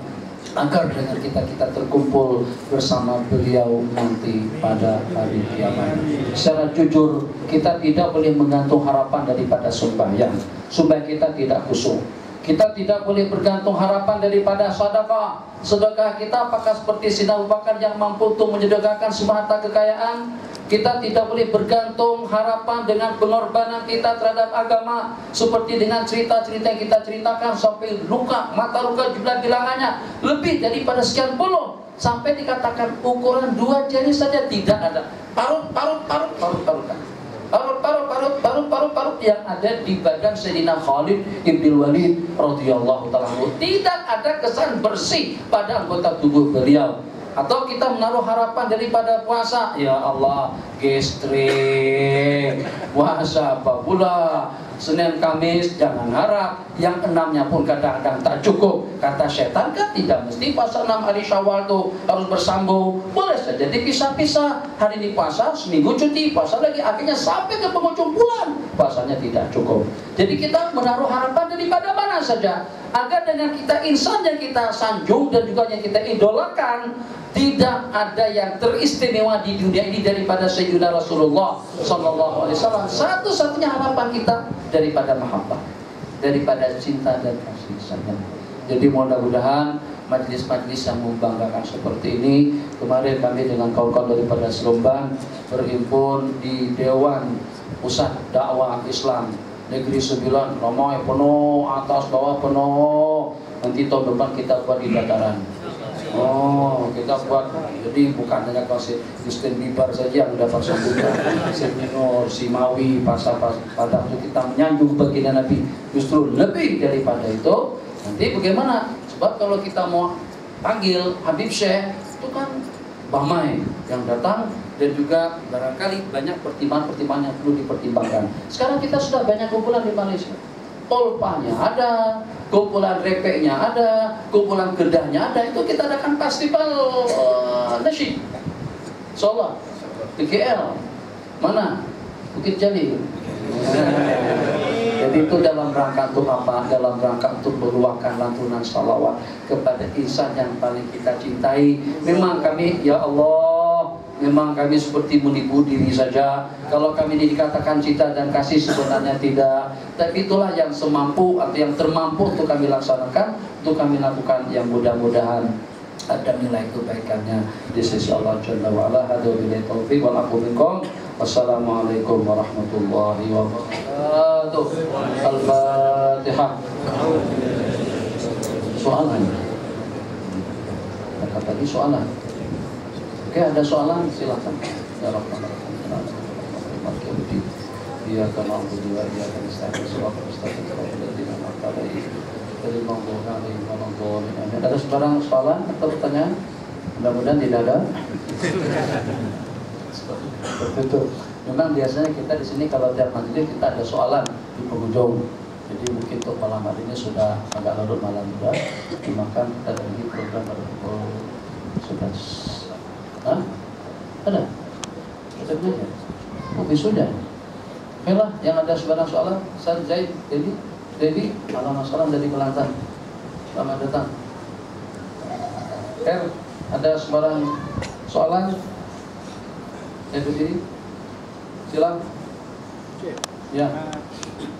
agar dengan kita terkumpul bersama beliau nanti pada hari kiamat. Secara jujur kita tidak boleh menggantung harapan daripada sembahyang. Sembahyang kita tidak khusyuk. Kita tidak boleh bergantung harapan daripada sedekah. Sedekah kita apakah seperti Sayyidina Abu Bakar yang mampu untuk menyedekahkan semua harta kekayaan? Kita tidak boleh bergantung harapan dengan pengorbanan kita terhadap agama, seperti dengan cerita-cerita yang kita ceritakan sampai luka, mata luka jumlah bilangannya lebih daripada sekian puluh. sampai dikatakan ukuran 2 jari saja tidak ada. Parut yang ada di badan Sayyidina Khalid ibn Walid radhiyallahu ta'ala anhu. Tidak ada kesan bersih pada anggota tubuh beliau. Atau kita menaruh harapan daripada puasa, ya Allah, gastrik, puasa apa pula, Senin Kamis jangan harap, yang 6-nya pun kadang-kadang tak cukup. Kata setan kan tidak mesti puasa 6 hari Syawal tuh harus bersambung, boleh saja dipisah-pisah. Hari ini puasa, seminggu cuti, puasa lagi, akhirnya sampai ke penghujung bulan puasanya tidak cukup. Jadi kita menaruh harapan daripada mana saja, agar dengan kita insan yang kita sanjung dan juga yang kita idolakan, tidak ada yang teristimewa di dunia ini daripada Sayyidina Rasulullah Sallallahu Alaihi Wasallam. Satu-satunya harapan kita daripada mahabbah, daripada cinta dan kasih sayang. Jadi mudah-mudahan majlis-majlis yang membanggakan seperti ini. Kemarin kami dengan kawan-kawan daripada Seremban berhimpun di Dewan Pusat Dakwah Islam Negeri 9, Romoy penuh, atas bawah penuh. Nanti tahun depan kita buat di dataran. Oh, kita buat, jadi bukan hanya kasih Justin Bieber saja yang dapat sambutan, si Minor, si Mawi, pada waktu kita menyanjung baginda Nabi, justru lebih daripada itu. Nanti bagaimana? Sebab kalau kita mau panggil Habib Syekh, itu kan Bamai yang datang, dan juga barangkali banyak pertimbangan-pertimbangan yang perlu dipertimbangkan. Sekarang kita sudah banyak kumpulan di Malaysia. Tolpanya ada, kumpulan repeknya ada, kumpulan gedahnya ada. Itu kita adakan festival nasyid Solo, di KL, mana? Bukit Jalil. Jadi itu dalam rangka untuk apa? Dalam rangka untuk meluahkan lantunan salawat kepada insan yang paling kita cintai. Memang kami, ya Allah, memang kami seperti menipu diri saja. Kalau kami dikatakan cinta dan kasih, sebenarnya tidak. Tapi itulah yang semampu atau yang termampu untuk kami laksanakan, untuk kami lakukan, yang mudah-mudahan ada nilai kebaikannya di sisi Allah Jalla wa Ala. Hadu billahi taufiq wal afu minkum. Wassalamualaikum warahmatullahi wabarakatuh. Al-Fatihah. Soalan? Kata tadi soalan. Oke, ada soalan, silakan. Ya Rabbana. Iya kama budu wa iya kama nasta'in wa nasta'in Ada sebarang soalan atau pertanyaan? Mudah-mudahan tidak ada. Betul. Memang biasanya kita di sini kalau tiap majelis kita ada soalan di penghujung. Jadi mungkin untuk malam hari ini sudah agak larut malam juga. Dimakan kita ada lagi program pada pukul 11. Hah? Ada? Kita belajar. Oh, sudah. Okelah, yang ada sebarang soalan, Ustaz Zaid, Dedi, Assalamualaikum dari Kelantan. Selamat datang. Ada sebarang soalan? Yang berdiri, silang. Ya.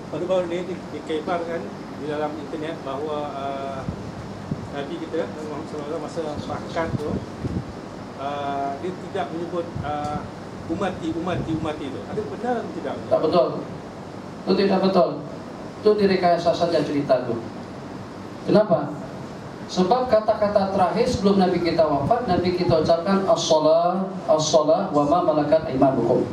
Baru-baru ini dikebarkan di dalam internet bahawa Nabi kita Muhammad SAW masa syahadat tu dia tidak menyebut umati itu. Ada benar atau tidak? Tak betul. Itu tidak betul. Itu direkayasa saja cerita itu. Kenapa? Sebab kata-kata terakhir sebelum Nabi kita wafat, Nabi kita ucapkan as-salah wa ma malakat aimanukum.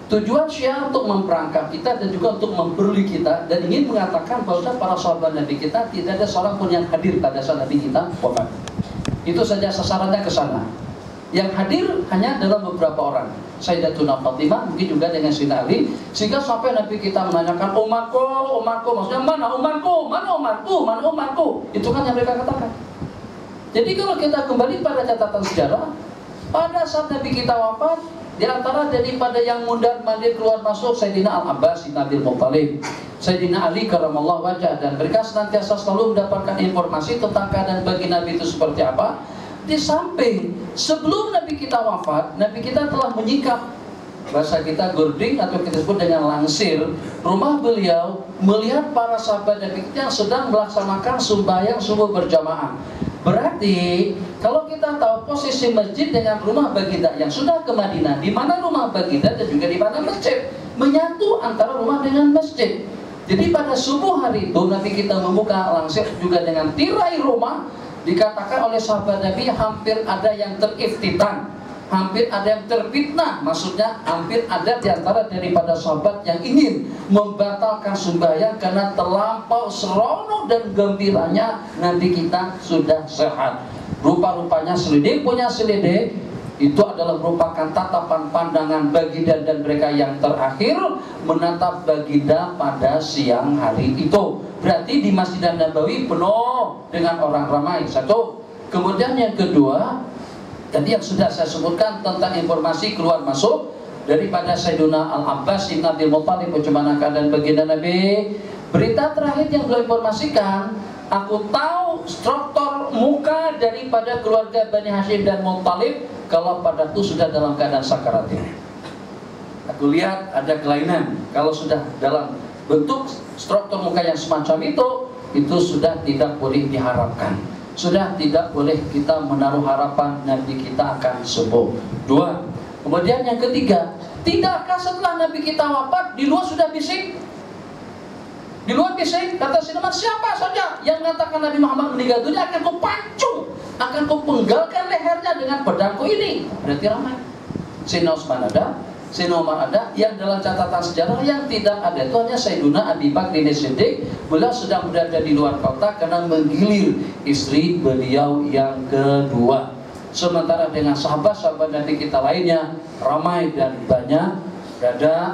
Tujuan Syiah untuk memperangkap kita dan juga untuk memperli kita, dan ingin mengatakan bahwa para sahabat Nabi kita tidak ada seorang pun yang hadir pada saat Nabi kita wafat. Itu saja sasarannya ke sana. Yang hadir hanya dalam beberapa orang, Sayyidatuna Fatimah, mungkin juga dengan Sayyidina Ali, sehingga sampai Nabi kita menanyakan umatku, maksudnya mana umatku, itu kan yang mereka katakan. Jadi kalau kita kembali pada catatan sejarah, pada saat Nabi kita wafat, di antara daripada yang mundar-mandir keluar masuk Sayyidina Al-Abbas bin Abdul Muttalib, Sayyidina Ali karramallahu wajhah, dan mereka senantiasa selalu mendapatkan informasi tentang keadaan bagi Nabi itu seperti apa. Di samping sebelum Nabi kita wafat, Nabi kita telah menyikap, bahasa kita gording atau kita sebut dengan langsir, rumah beliau, melihat para sahabat Nabi kita yang sedang melaksanakan sembahyang subuh berjamaah. Berarti kalau kita tahu posisi masjid dengan rumah baginda yang sudah ke Madinah, di mana rumah baginda dan juga di mana masjid, menyatu antara rumah dengan masjid. Jadi pada subuh hari itu Nabi kita membuka langsir juga dengan tirai rumah, dikatakan oleh sahabat Nabi hampir ada yang teriftitan, hampir ada yang terfitnah. Maksudnya hampir ada diantara daripada sahabat yang ingin membatalkan sembahyang karena terlampau seronok dan gembiranya nanti kita sudah sehat. Rupa-rupanya selidik punya selidik itu adalah merupakan tatapan pandangan baginda dan mereka yang terakhir menatap baginda pada siang hari itu. Berarti di Masjid Nabawi penuh dengan orang ramai. Satu. Kemudian yang kedua, tadi yang sudah saya sebutkan tentang informasi keluar masuk daripada Sayyiduna Al-Abbas Ibn Abdul Muttalib bagaimana keadaan baginda Nabi. Berita terakhir yang beliau informasikan, aku tahu struktur muka daripada keluarga Bani Hashim dan Muttalib kalau pada itu sudah dalam keadaan sakarat ini. Aku lihat ada kelainan. Kalau sudah dalam bentuk struktur muka yang semacam itu sudah tidak boleh diharapkan. Sudah tidak boleh kita menaruh harapan Nabi kita akan sembuh. Dua. Kemudian yang ketiga, tidakkah setelah Nabi kita wafat di luar sudah bising? Di luar bising, kata Sinumar, siapa saja yang mengatakan Nabi Muhammad meninggal dunia akan kau pancung, akan kau penggalkan lehernya dengan pedangku ini. Berarti ramai. Sayyidina Utsman ada, Sayyidina Umar ada, yang dalam catatan sejarah yang tidak ada itu hanya Sayyiduna Abi Bakr Siddiq. Beliau sedang berada di luar kota karena menggilir istri beliau yang kedua. Sementara dengan sahabat-sahabat Nabi kita lainnya ramai dan banyak berada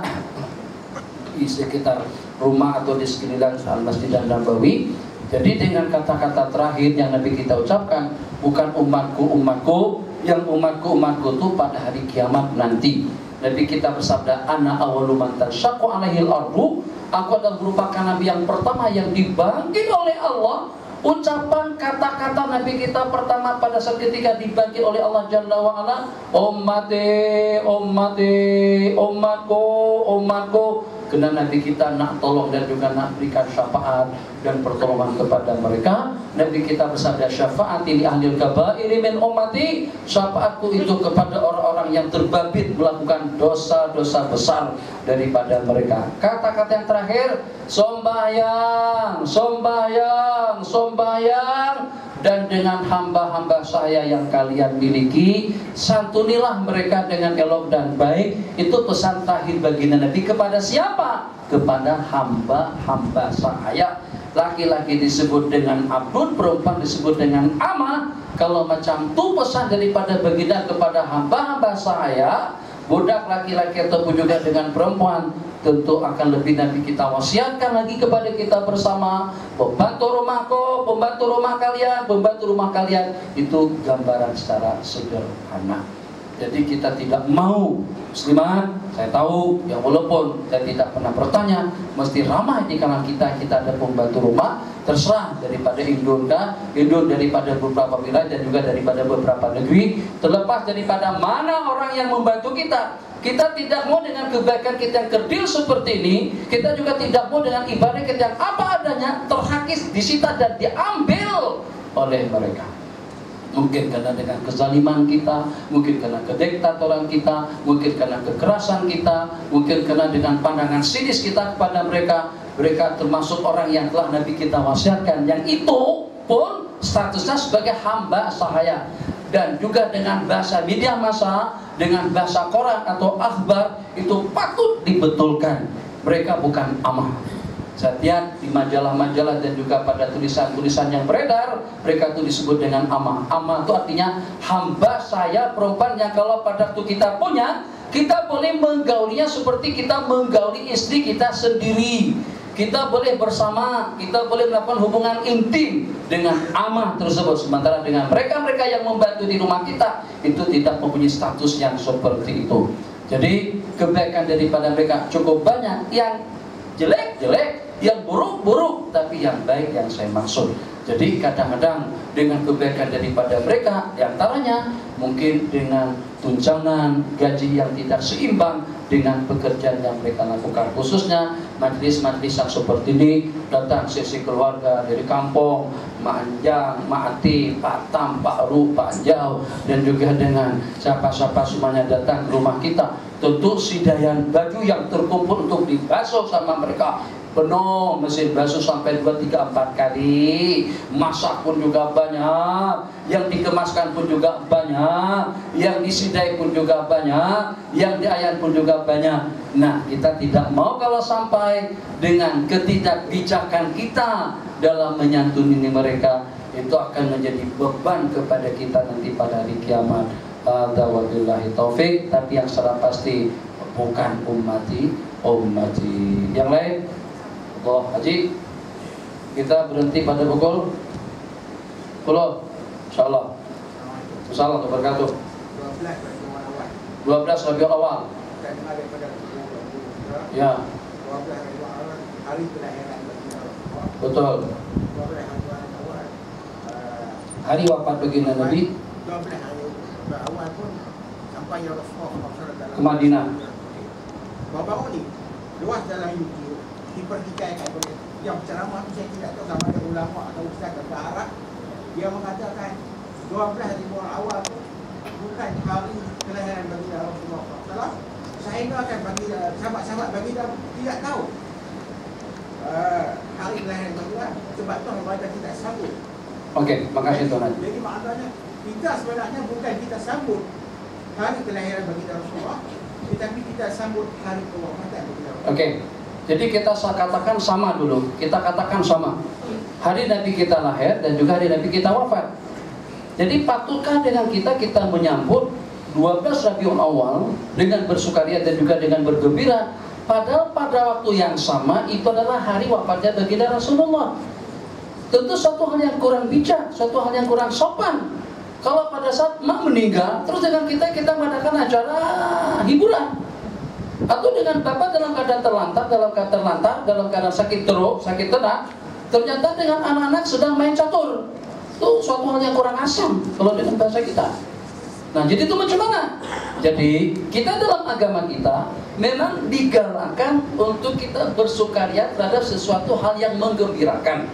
di sekitar rumah atau di sekeliling Al-Masjid Nabawi. Jadi dengan kata-kata terakhir yang Nabi kita ucapkan, bukan umatku, umatku, yang umatku, umatku itu pada hari kiamat nanti. Nabi kita bersabda, ana awwalu man tashaqqu alaihil ardu, aku adalah merupakan Nabi yang pertama yang dibangkit oleh Allah. Ucapan kata-kata Nabi kita pertama pada saat ketika dibangkit oleh Allah Jalla wa'ala, ummati, ummati, umatku, umatku. Karena Nabi kita nak tolong dan juga nak berikan syafaat dan pertolongan kepada mereka. Nabi kita bersabda, syafaati li ahlil kabairi min ummati, syafaatku itu kepada orang-orang yang terbabit melakukan dosa-dosa besar daripada mereka. Kata-kata yang terakhir, sombayang, sombayang, sombayang, dan dengan hamba-hamba saya yang kalian miliki, santunilah mereka dengan elok dan baik. Itu pesan terakhir baginda Nabi kepada siapa? Kepada hamba-hamba saya. Laki-laki disebut dengan abdun, perempuan disebut dengan amah. Kalau macam itu pesan daripada baginda kepada hamba-hamba saya, budak laki-laki ataupun juga dengan perempuan, tentu akan lebih Nabi kita wasiatkan lagi kepada kita bersama. Pembantu rumahku, pembantu rumah kalian, pembantu rumah kalian. Itu gambaran secara sederhana. Jadi kita tidak mau muslimat, saya tahu ya, walaupun saya tidak pernah bertanya, mesti ramai di kalangan kita ada pembantu rumah, terserah daripada Indon daripada beberapa wilayah dan juga daripada beberapa negeri, terlepas daripada mana orang yang membantu kita. Kita tidak mau dengan kebaikan kita yang kerdil seperti ini. Kita juga tidak mau dengan ibadah kita yang apa adanya terhakis, disita dan diambil oleh mereka. Mungkin karena dengan kezaliman kita, mungkin karena kediktatoran kita, mungkin karena kekerasan kita, mungkin karena dengan pandangan sinis kita kepada mereka. Mereka termasuk orang yang telah Nabi kita wasiatkan, yang itu pun statusnya sebagai hamba sahaya. Dan juga dengan bahasa media massa, dengan bahasa koran atau akhbar, itu patut dibetulkan. Mereka bukan amah. Saya lihat di majalah-majalah dan juga pada tulisan-tulisan yang beredar, mereka itu disebut dengan amah. Amah itu artinya hamba saya perempuan yang kalau pada waktu kita punya, kita boleh menggaulinya seperti kita menggauli istri kita sendiri. Kita boleh bersama, kita boleh melakukan hubungan intim dengan amah tersebut. Sementara dengan mereka-mereka yang membantu di rumah kita, itu tidak mempunyai status yang seperti itu. Jadi kebaikan daripada mereka cukup banyak. Yang jelek-jelek, yang buruk-buruk, tapi yang baik yang saya maksud. Jadi kadang-kadang dengan kebaikan daripada mereka, diantaranya mungkin dengan tunjangan gaji yang tidak seimbang dengan pekerjaan yang mereka lakukan. Khususnya majlis-majlis yang seperti ini, datang sesi keluarga dari kampung, Mak Anjang, Mak Ati, Pak Tam, Pak Ru, Pak Jau, dan juga dengan siapa-siapa semuanya datang ke rumah kita. Tentu sidayan baju yang terkumpul untuk dibasuh sama mereka, penuh, mesin basuh sampai 2, 3, 4 kali, masak pun juga banyak, yang dikemaskan pun juga banyak, yang disidai pun juga banyak, yang diayan pun juga banyak. Nah, kita tidak mau kalau sampai dengan ketidakbijakan kita dalam menyantuni mereka, itu akan menjadi beban kepada kita nanti pada hari kiamat. Hadza wabillahi taufik. Tapi yang secara pasti bukan ummati. Yang lain, Allah Haji, kita berhenti pada pukul 10, insyaallah. Assalamualaikum warahmatullahi wabarakatuh. 12 Rabiul Awal. Ya. 12 Rabiul Awal hari kelahiran baginda Rasulullah. Betul. 12 Rabiul Awal Hari wafat baginda Nabi. 12 Rabiul Awal pun sampai Rasulullah ke Madinah. Bapak ni luas dalam YouTube dipertikaikan oleh yang ceramah, saya tidak tahu sama ada ulama atau ustaz atau Arab, dia mengatakan 12 Rabiul Awal tu bukan hari kelahiran baginda Rasulullah SAW, sehingga akan bagi sahabat-sahabat baginda tidak tahu hari kelahiran baginda, sebab tu mereka tidak sambut. Okey, makasih Tuan Haji. Jadi maknanya kita sebenarnya bukan kita sambut hari kelahiran baginda Rasulullah, tetapi kita sambut hari kewafatan baginda Rasulullah. Okey. Jadi kita katakan sama dulu. Kita katakan sama. Hari Nabi kita lahir dan juga hari Nabi kita wafat. Jadi patutkah dengan kita menyambut 12 Rabiul Awal dengan bersukaria dan juga dengan bergembira, padahal pada waktu yang sama itu adalah hari wafatnya baginda Rasulullah. Tentu suatu hal yang kurang bijak, suatu hal yang kurang sopan. Kalau pada saat mak meninggal, terus dengan kita mengadakan acara hiburan, atau dengan bapak dalam keadaan terlantar, dalam keadaan sakit teruk, sakit tenak, ternyata dengan anak-anak sedang main catur. Itu suatu hal yang kurang asam kalau dengan bahasa kita. Nah, jadi itu macam mana? Jadi kita dalam agama kita memang digalakkan untuk kita bersukaria terhadap sesuatu hal yang menggembirakan.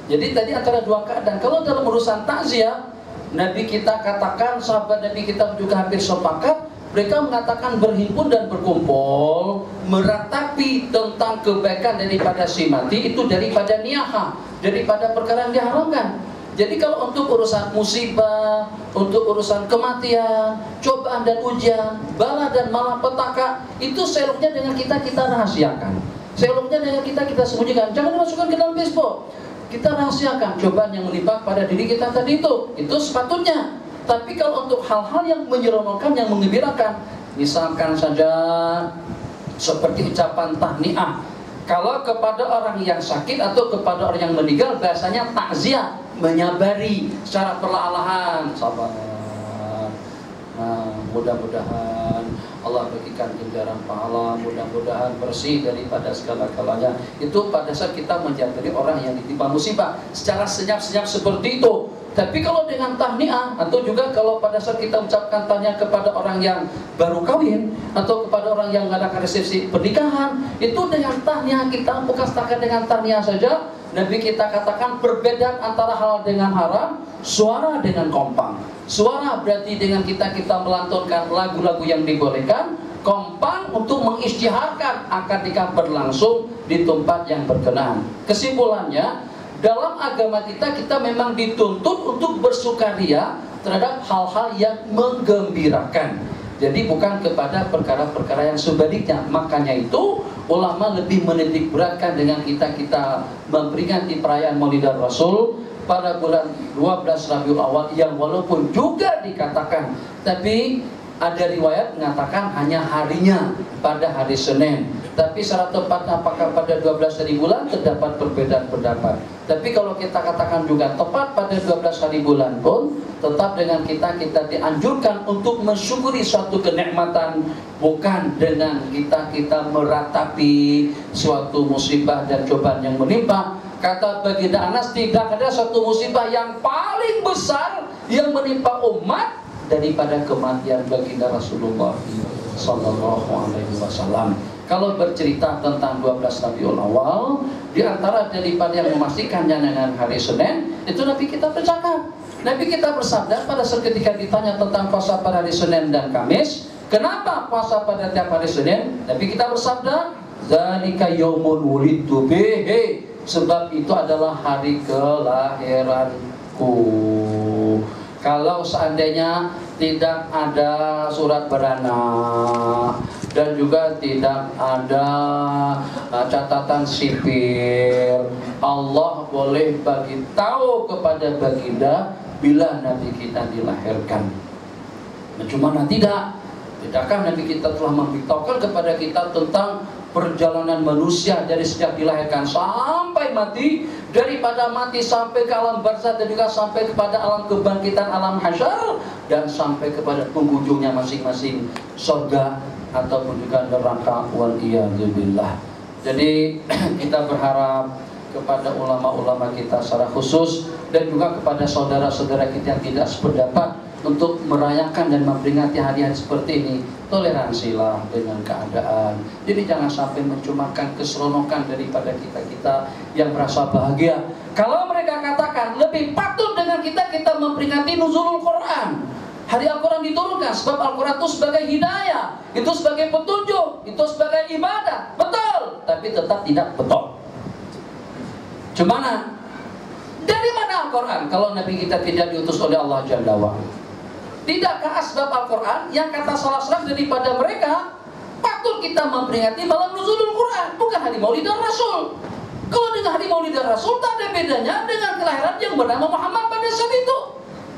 Jadi tadi antara dua keadaan. Kalau dalam urusan takziah, Nabi kita katakan, sahabat Nabi kita juga hampir sepakat, mereka mengatakan berhimpun dan berkumpul meratapi tentang kebaikan daripada si mati itu daripada niyaha, daripada perkara yang diharamkan. Jadi kalau untuk urusan musibah, untuk urusan kematian, cobaan dan ujian, bala dan malapetaka, itu seluknya dengan kita rahasiakan. Seluknya dengan kita sembunyikan. Jangan dimasukkan ke dalam Facebook. Kita rahasiakan cobaan yang menimpa pada diri kita tadi itu sepatutnya. Tapi kalau untuk hal-hal yang menyeronokkan, yang menggembirakan, misalkan saja seperti ucapan tahniah, kalau kepada orang yang sakit atau kepada orang yang meninggal, biasanya takziah, menyabari secara perlahan-lahan, sabar. Nah, mudah-mudahan Allah bagikan ganjaran pahala, mudah-mudahan bersih daripada segala-galanya. Itu pada saat kita menjadi orang yang ditimpa musibah secara senyap-senyap seperti itu. Tapi kalau dengan tahniah, atau juga kalau pada saat kita ucapkan tahniah kepada orang yang baru kawin, atau kepada orang yang mengadakan resepsi pernikahan, itu dengan tahniah kita, bukan setakat dengan tahniah saja. Nabi kita katakan perbedaan antara halal dengan haram, suara dengan kompang. Suara berarti dengan kita melantunkan lagu-lagu yang dibolehkan, kompang untuk mengisytiharkan akad nikah berlangsung di tempat yang berkenan. Kesimpulannya, dalam agama kita memang dituntut untuk bersukaria terhadap hal-hal yang menggembirakan. Jadi bukan kepada perkara-perkara yang sebaliknya. Makanya itu ulama lebih menitik beratkan dengan kita memperingati perayaan Maulidan Rasul pada bulan 12 Rabiul Awal, yang walaupun juga dikatakan, tapi ada riwayat mengatakan hanya harinya pada hari Senin. Tapi secara tepat apakah pada 12 hari bulan, terdapat perbedaan pendapat. Tapi kalau kita katakan juga tepat pada 12 hari bulan pun, tetap dengan kita dianjurkan untuk mensyukuri suatu kenikmatan, bukan dengan kita meratapi suatu musibah dan cobaan yang menimpa. Kata baginda Anas, tidak ada suatu musibah yang paling besar yang menimpa umat daripada kematian baginda Rasulullah sallallahu alaihi wasallam. Kalau bercerita tentang 12 Rabiul Awal, di antara daripada yang memastikannya dengan hari Senin, itu Nabi kita bercakap. Nabi kita bersabda pada saat ketika ditanya tentang puasa pada hari Senin dan Kamis, kenapa puasa pada tiap hari Senin? Nabi kita bersabda, Zalika yaumul wulidtu bihi, sebab itu adalah hari kelahiranku. Kalau seandainya tidak ada surat beranak dan juga tidak ada catatan sipil, Allah boleh bagi tahu kepada baginda bila Nabi kita dilahirkan. Cuma tidak. Tidakkah Nabi kita telah memberitahukan kepada kita tentang perjalanan manusia dari sejak dilahirkan sampai mati, daripada mati sampai ke alam barzakh, dan juga sampai kepada alam kebangkitan, alam hasyar, dan sampai kepada penghujungnya masing-masing surga ataupun juga neraka, wal iyadzubillah. Jadi kita berharap kepada ulama-ulama kita secara khusus dan juga kepada saudara-saudara kita yang tidak sependapat untuk merayakan dan memperingati hari-hari seperti ini. Toleransilah dengan keadaan. Jadi jangan sampai mencumakan keseronokan daripada kita-kita yang merasa bahagia. Kalau mereka katakan lebih patut dengan kita memperingati nuzulul Quran, hari Al-Quran diturunkan, sebab Al-Quran itu sebagai hidayah, itu sebagai petunjuk, itu sebagai ibadah. Betul, tapi tetap tidak betul. Cumana? Dari mana Al-Quran kalau Nabi kita tidak diutus oleh Allah Jalla wa'ala? Tidakkah asbab Al-Quran yang kata salah seorang daripada mereka patut kita memperingati malam nuzulul Quran, bukan hari Maulidan Rasul. Kalau dengan hari Maulidan Rasul tak ada bedanya dengan kelahiran yang bernama Muhammad pada saat itu.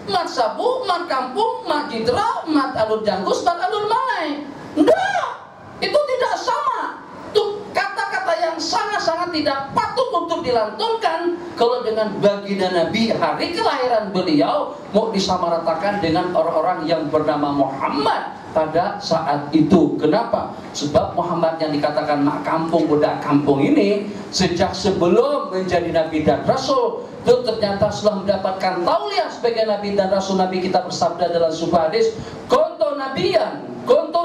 Mat Sabu, Mat Kampung, Mat Jitra, Mat Alur Janggus, Mat Alur Malai. Enggak, itu tidak sama. Itu kata-kata yang sangat-sangat tidak patut untuk dilantunkan kalau dengan baginda Nabi hari kelahiran beliau mau disamaratakan dengan orang-orang yang bernama Muhammad pada saat itu. Kenapa? Sebab Muhammad yang dikatakan mak kampung, budak kampung ini sejak sebelum menjadi Nabi dan Rasul itu ternyata setelah mendapatkan tauliah sebagai Nabi dan Rasul. Nabi kita bersabda dalam sebuah hadis, Kuntu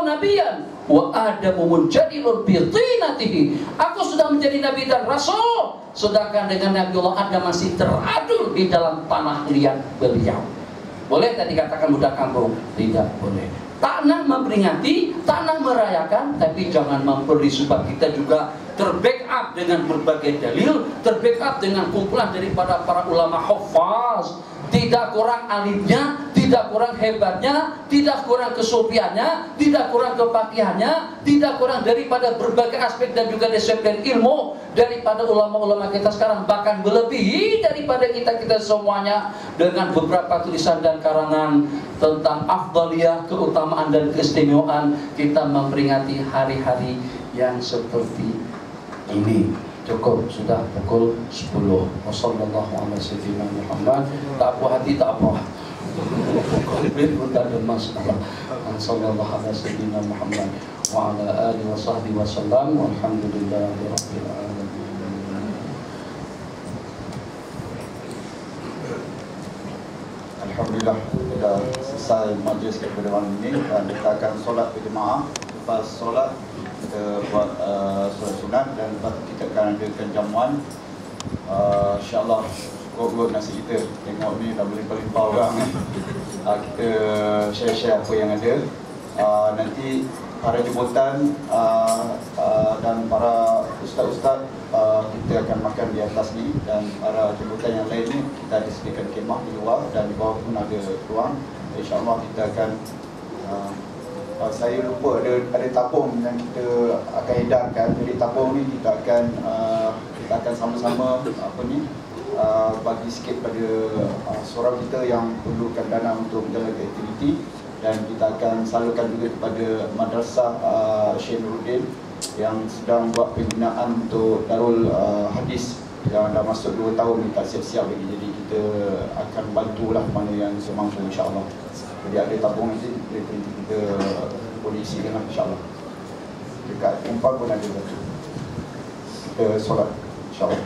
nabiyan wa adamu munjadilun bi tinatihi. Aku sudah menjadi Nabi dan Rasul, sedangkan dengan Nabi Allah Adam masih teradul di dalam tanah liat beliau. Boleh tadi katakan budak kampung? Tidak boleh. Tak nak memperingati, tak nak merayakan, tapi jangan memberi, sebab kita juga terbackup dengan berbagai dalil, terbackup dengan kumpulan daripada para ulama hafaz. Tidak kurang alimnya, tidak kurang hebatnya, tidak kurang kesufiannya, tidak kurang kepakihannya, tidak kurang daripada berbagai aspek dan juga disiplin ilmu daripada ulama-ulama kita sekarang, bahkan melebihi daripada kita semuanya, dengan beberapa tulisan dan karangan tentang afdaliyah, keutamaan dan keistimewaan kita memperingati hari-hari yang seperti ini. Cukup, sudah pukul 10. Wassalamualaikum Muhammad. Tak puas hati tak apa. Komplit pun tak ada masalah. Wassalamualaikum Muhammad wa ala alihi wa sahbihi wasallam. Walhamdulillahirabbil alamin. Alhamdulillah, sudah selesai majlis kepada malam ini dan kita akan solat berjemaah. Lepas solat kita buat solat sunat dan lepas kita akan adakan jamuan. InsyaAllah cukup nasi kita. Tengok ni dah berlimpah-limpah orang ni. Kita share-share apa yang ada. Nanti para jemputan dan para ustaz-ustaz kita akan makan di atas ni, dan para jemputan yang lain ni kita disediakan kemah di luar dan di bawah pun ada ruang. InsyaAllah kita akan saya lupa ada tabung yang kita akan hidangkan. Jadi tabung ni kita akan sama-sama bagi sikit pada seorang kita yang perlukan dana untuk menjalankan aktiviti, dan kita akan salurkan juga kepada Madrasah Syekh Nuruddin yang sedang buat pembinaan untuk Darul Hadis yang dah masuk 2 tahun ni, tak siap-siap lagi. Jadi kita akan bantulah mana yang semampu, insya-Allah. Jadi ada tabung nanti kita boleh isikan, insya-Allah. Dekat Empang pun ada satu. Kita solat, insya-Allah.